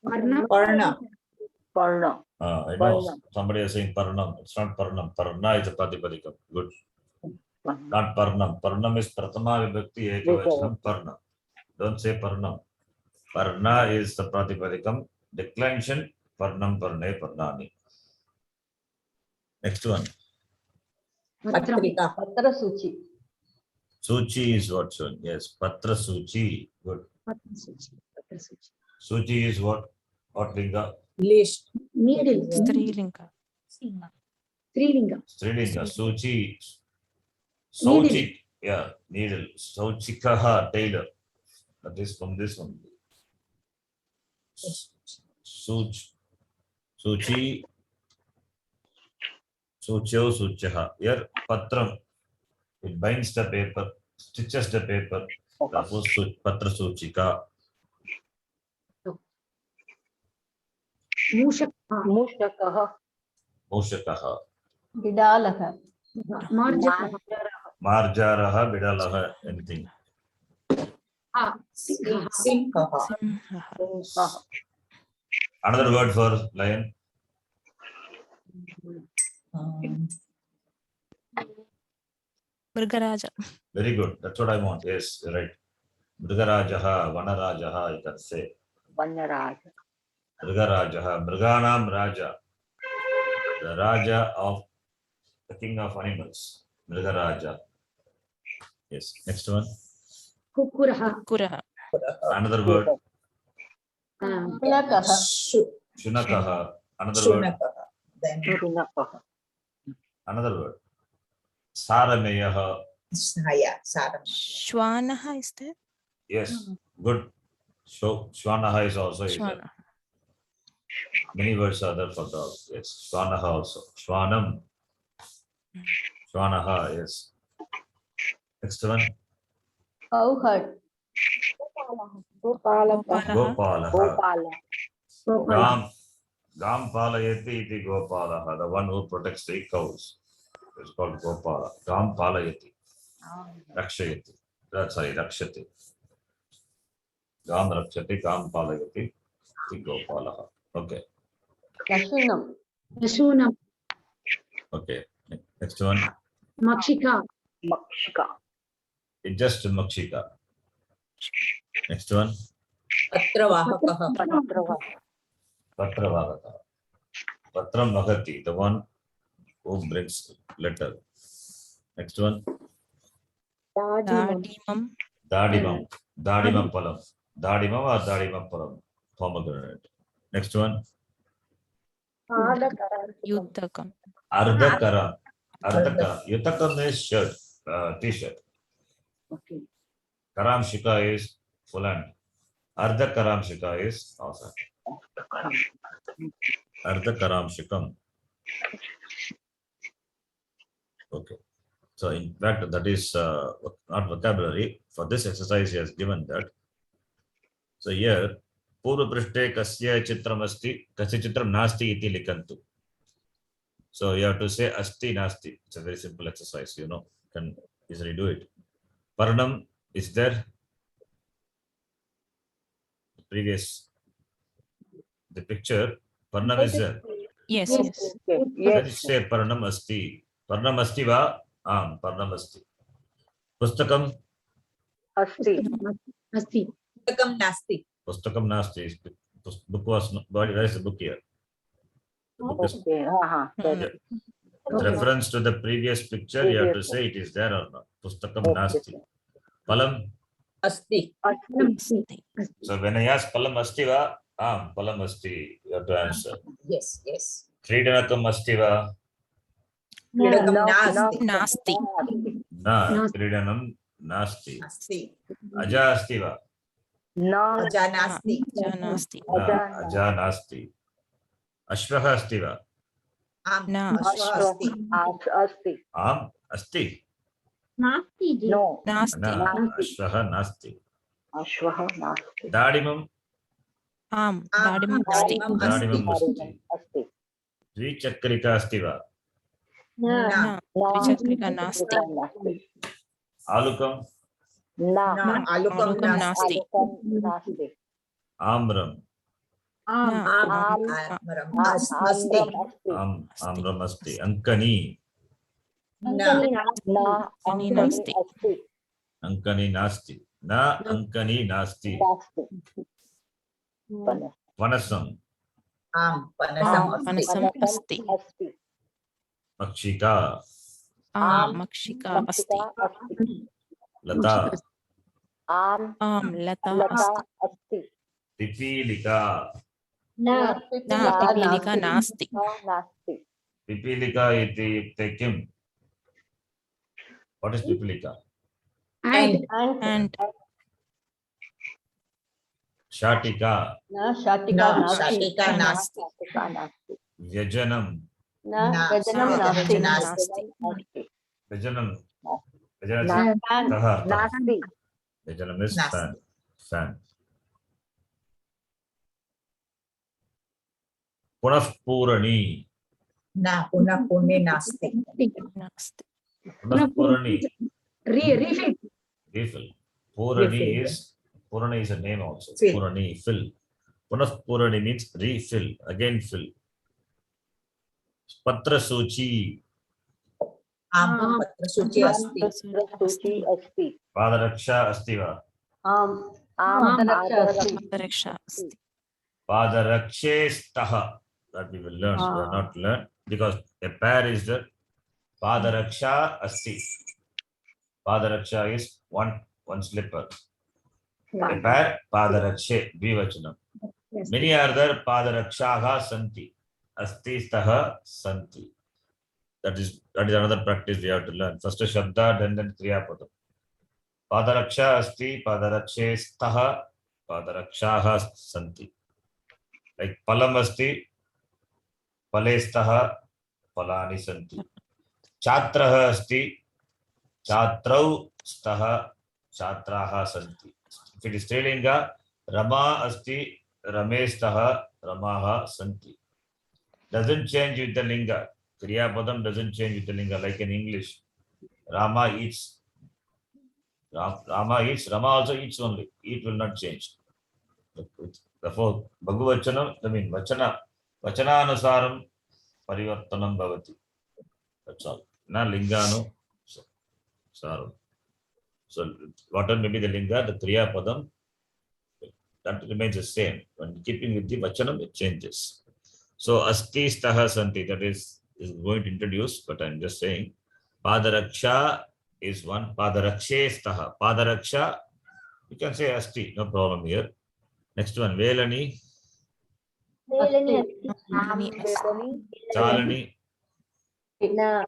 Varna. Parna. Parna. I know Parnam. somebody is saying Parnam. It's not Parnam. Parna is a Pratipadikam. Good. Not Parnam. Parnam is Pratama Vibhakti Ekavachanam Parna. Don't say Parnam. Parna is the Pratipadikam. Declension Parnam Parne Parnani. Next one. Patrika. Patra Suchi. Suchi is what, son? Yes, Patra Suchi. Good. Suchi is what? What linga? List. Needle. Strilinga. Strilinga. Strilinga. Suchi. Sauchi. Yeah, needle. Sauchikaha, tailor. That is from this one. Suchi. Suchyo, Suchaha. Here, Patram. It binds the paper, stitches the paper. Therefore, Patra Suchika. Mushaka. Mushakaha. Mushakaha. Bidalaha. Marjaka. Marjaraha, Bidalaha, anything. Sinkha. Simhah. Simhah. Another word for lion. Mrigaraja. Very good. That's what I want. Yes, you're right. Mrigarajaha, Vanarajaha, you can say. Vanaraj. Mrigarajaha, Mriganam Raja. The Raja of the king of animals. Mrigaraja. Yes. Next one. Kukuraha. Kuraha. Another word. Shunakah. Shunakaha. Another word. Shunakah. Then Shunakaha. Another word. Sarameyaha. yeah, Saram. Shwanaha is there? Yes. Good. So Shwanaha is also is there. Shwana. Many words are there for dog. Yes. Shwanaha also. Shwanam. Shwanaha. Yes. Next one. Cowherd. Gopalaha. Gopalaha. Gopala. Gam. Gam palayati iti Gopalaha. The one who protects the cows. It's called Gopala. Gam palayati. Rakshayati. Sorry, Rakshati. Gam Rakshati. Gam palayati iti Gopalaha. Okay. Lashunam. Lashunam. Okay. Next one. Makshika. Makshika. It's just Makshika. Next one. Patravahakah. Patrava. Patravahata. Patram Mahati, the one who brings letter. Next one. Dadimam. Dadimam. Dadimam Palam. Dadimam or Dadimam Palam. Pomegranate. Next one. Yuddhakam. Ardhakaram. Ardhakaram. Yutakam is shirt, t-shirt. Okay. Karamshika is full hand. Ardhakaramshika is awesome. Ardhakaramshikam. Okay. So in fact, that is not vocabulary. For this exercise, he has given that. So here, Purva Prishte Kasya Chitram Asti, Kasya Chitram Nasti iti likantu. So you have to say Asti Nasti. It's a very simple exercise, you know, can easily do it. Parnam is there. Previous, the picture, Parnam is there. Yes, Yes. yes. Okay. Let Yes. it say Parnam Asti. Parnam Asti va? Parnam Asti. Pustakam? Asti. Asti. Putakam nasti. Pustakam Nasti. Book was, where is the book here? The book is, Okay. with reference to the previous picture, you have to say it is there or not. Pustakam Nasti. Palam? Asti. Asti. So when I ask Palam Asti va? Palam Asti. You have to answer. Yes, yes. Kridanakam Asti va? Kridakam nasti. Nasti. Na. Nasti. Kridanam Nasti. Nasti. Aja Asti va? Na. Aja nasti. Nasti. Aja Nasti. Ashvaha Asti va? Na. Ashwa asti. Asti. Asti. Nasti. ji. No. Nasti. Na. Ashvaha Nasti. Ashvaha nasti. Dadimam? Dadimam Asti. Dadimam Asti. Asti. Dvichakrika Asti va? Na. Na. Vichakrika Nasti. Nasti. Alukam? Na. Na. Alukam Alukam nasti. nasti. Nasti. Amram? Na. Amram asti. Amram Asti. Ankani? Na. Na. Ankani nasti. Asti. Ankani Nasti. Na. Ankani Nasti. Nasti. Vanasam? Panasam asti. Panasam Asti. Asti. Makshika? Makshika Asti. Asti. Lata? Lata Lata Asti. Asti. Pipilika? Na. Pipilika Nasti. Nasti. Pipilika iti yukte kim? What is Pipilika? And. And Shatika? Na. Shatika Na. nasti. Shatika nasti. Nasti. Vyajanam? Na. Na. Vajanam nasti. Vajanam Nasti. Nasti. Vyajanam? Na- Fan. Nasti. Vyajanam is Nasti. fan. Fan. Punaf Purani? Na. Puna pune nasti. Nasti. Punaf Purani? Refill. Refill. Purani Refill. is Purani is a name also. Fill. Purani, fill. Punah Purani means refill, again fill. Patra Suchi. आम् आम्, पत्रसूची अस्ति सूची अस्ति Padaraksha asti va. आम् आम् पादरक्षा अस्ति Padaraksha asti. Padarakshe staha. That we will learn. We have not learned because a pair is the Padaraksha asti. Padaraksha is one slipper. A pair Padarakshe Dvivachanam. yes. Many other Padarakshaha santi. Asti staha santi. That is another practice we have to learn. First Shabda, then Kriya Padam. Padaraksha asti, Padarakshe staha, Padarakshaha santi. Like Palam asti, Pale staha, Palani santi. Chatraha asti, Chatrau staha, Chatraha santi. If it is Strilinga, Rama asti, Rame staha, Ramaha santi. Doesn't change with the linga. Kriya Padam doesn't change with the linga like in English. Rama eats. Rama eats. Rama also eats only. Eat will not change. Therefore, Bhagavachanam, I mean, Vachananusaram Parivartanam Bhavati. That's all. Na lingano saram. So, whatever may be the linga, the Kriya Padam, that remains the same. When keeping with the Vachanam, it changes. So, Asti Staha Santi, that is going to introduce, but I'm just saying, Padaraksha is one, Padarakshe Staha. Padaraksha, you can say Asti, no problem here. Next one, Velani, Velani अस्ति Chalani, न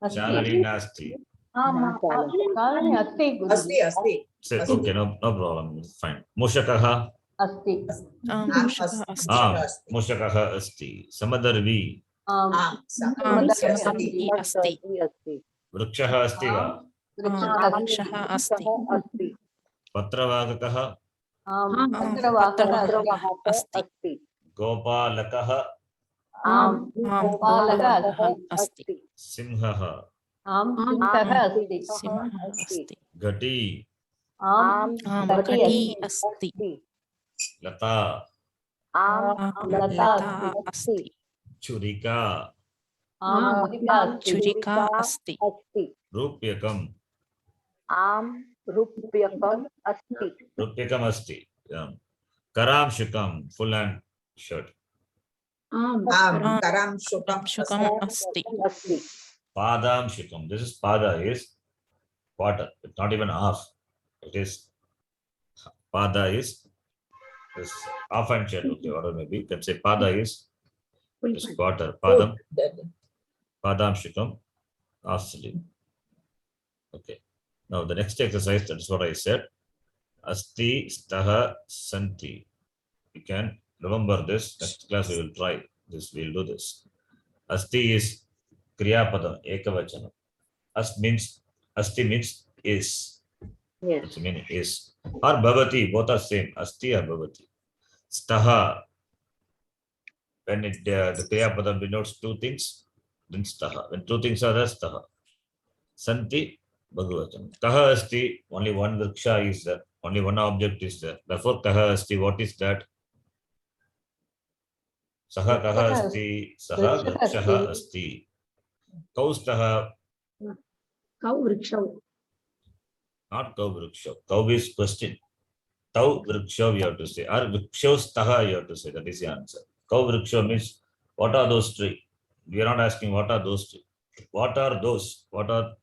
अस्ति Chalani Nasti. कालनि अस्ति गुरुजी अस्ति अस्ति Say, okay, no problem, fine. Mushakaha, अस्ति आम् Mushaka asti. अस्ति Mushakaha Asti. Samadarvi, आम् आम् Samadavi अस्ति asti. अस्ति Vrukshaha Asti va. Vrikshaha asti. अस्ति Patravagakaha, आम् Patravakah अस्ति asti. अस्ति Gopalakaha, आम् गोपालकः asti. Simhaha, आम् सिंहः अस्ति Simha asti. Gati, आम् Ghati asti. Lata, लता asti. Churika, आम् छुरिका अस्ति Churika asti. अस्ति Rupyakam. आम् रूप्यकम् अस्ति Rupyakam asti. Karamshukam, full hand shirt. आम् आम् करां शुकं Shukam asti. अस्ति Padamshukam. This is pada is quarter. It's not even half. It is pada is this half hand shirt. Okay, whatever maybe. You can say pada is this quarter. Padam, Padamshukam, half sleeve. Okay. Now the next exercise, that is what I said. Asti, staha, santi. You can remember this. Next class we will try this. We will do this. Asti is Kriya Padam, Ekavachanam. Asti means is. yes That's the meaning is. Or Bhavati, both are same. Asti or Bhavati. Staha. When the Kriya Padam denotes two things, then staha. When two things are there, staha. Santi, Bhagavachanam. Kaha asti, only one vriksha is there. Only one object is there. Therefore, kaha asti, what is that? Saha kaha asti, saha vrikshaha asti. Kaustaha, cow वृक्षौ not kau vriksha. Kau is question. Tau vriksha we have to say. Or vrikshostaha you have to say. That is the answer. Kau vriksha means what are those trees? We are not asking what are those trees. What are those? What are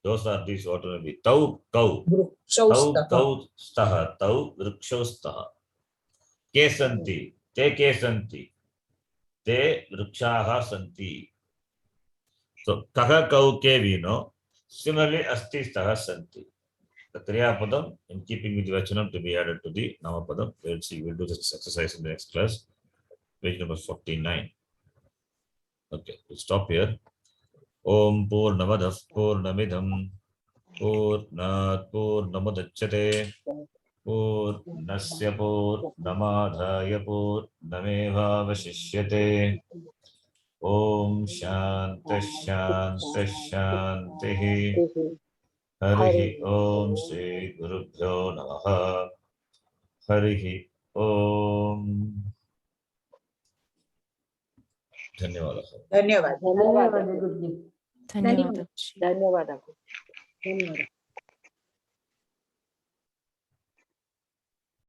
those are these? What will be? Tau kau. Tau वृक्षौ kau staha. Tau vrikshostaha. Ke santi. Te ke santi. Te vrikshaha santi. So kaha kau ke we know. Similarly, asti staha santi. The Kriya Padam, in keeping with the Vachanam, to be added to the Nama Padam. We'll see. We'll do this exercise in the next class. Page number 49. Okay, we'll stop here. Om Purnamadav Purnamidham Purnat Purnamudachyate Purnasya Purnamadhaya Purnameva Vashishyate. Om Shanti Shanti Shanti. Harihi Om Shri Gurubhyo Namaha. हरिः ओम। धन्यवादः। धन्यवाद। धन्यवादः गुरुजी। धन्यवादः। धन्यवादः।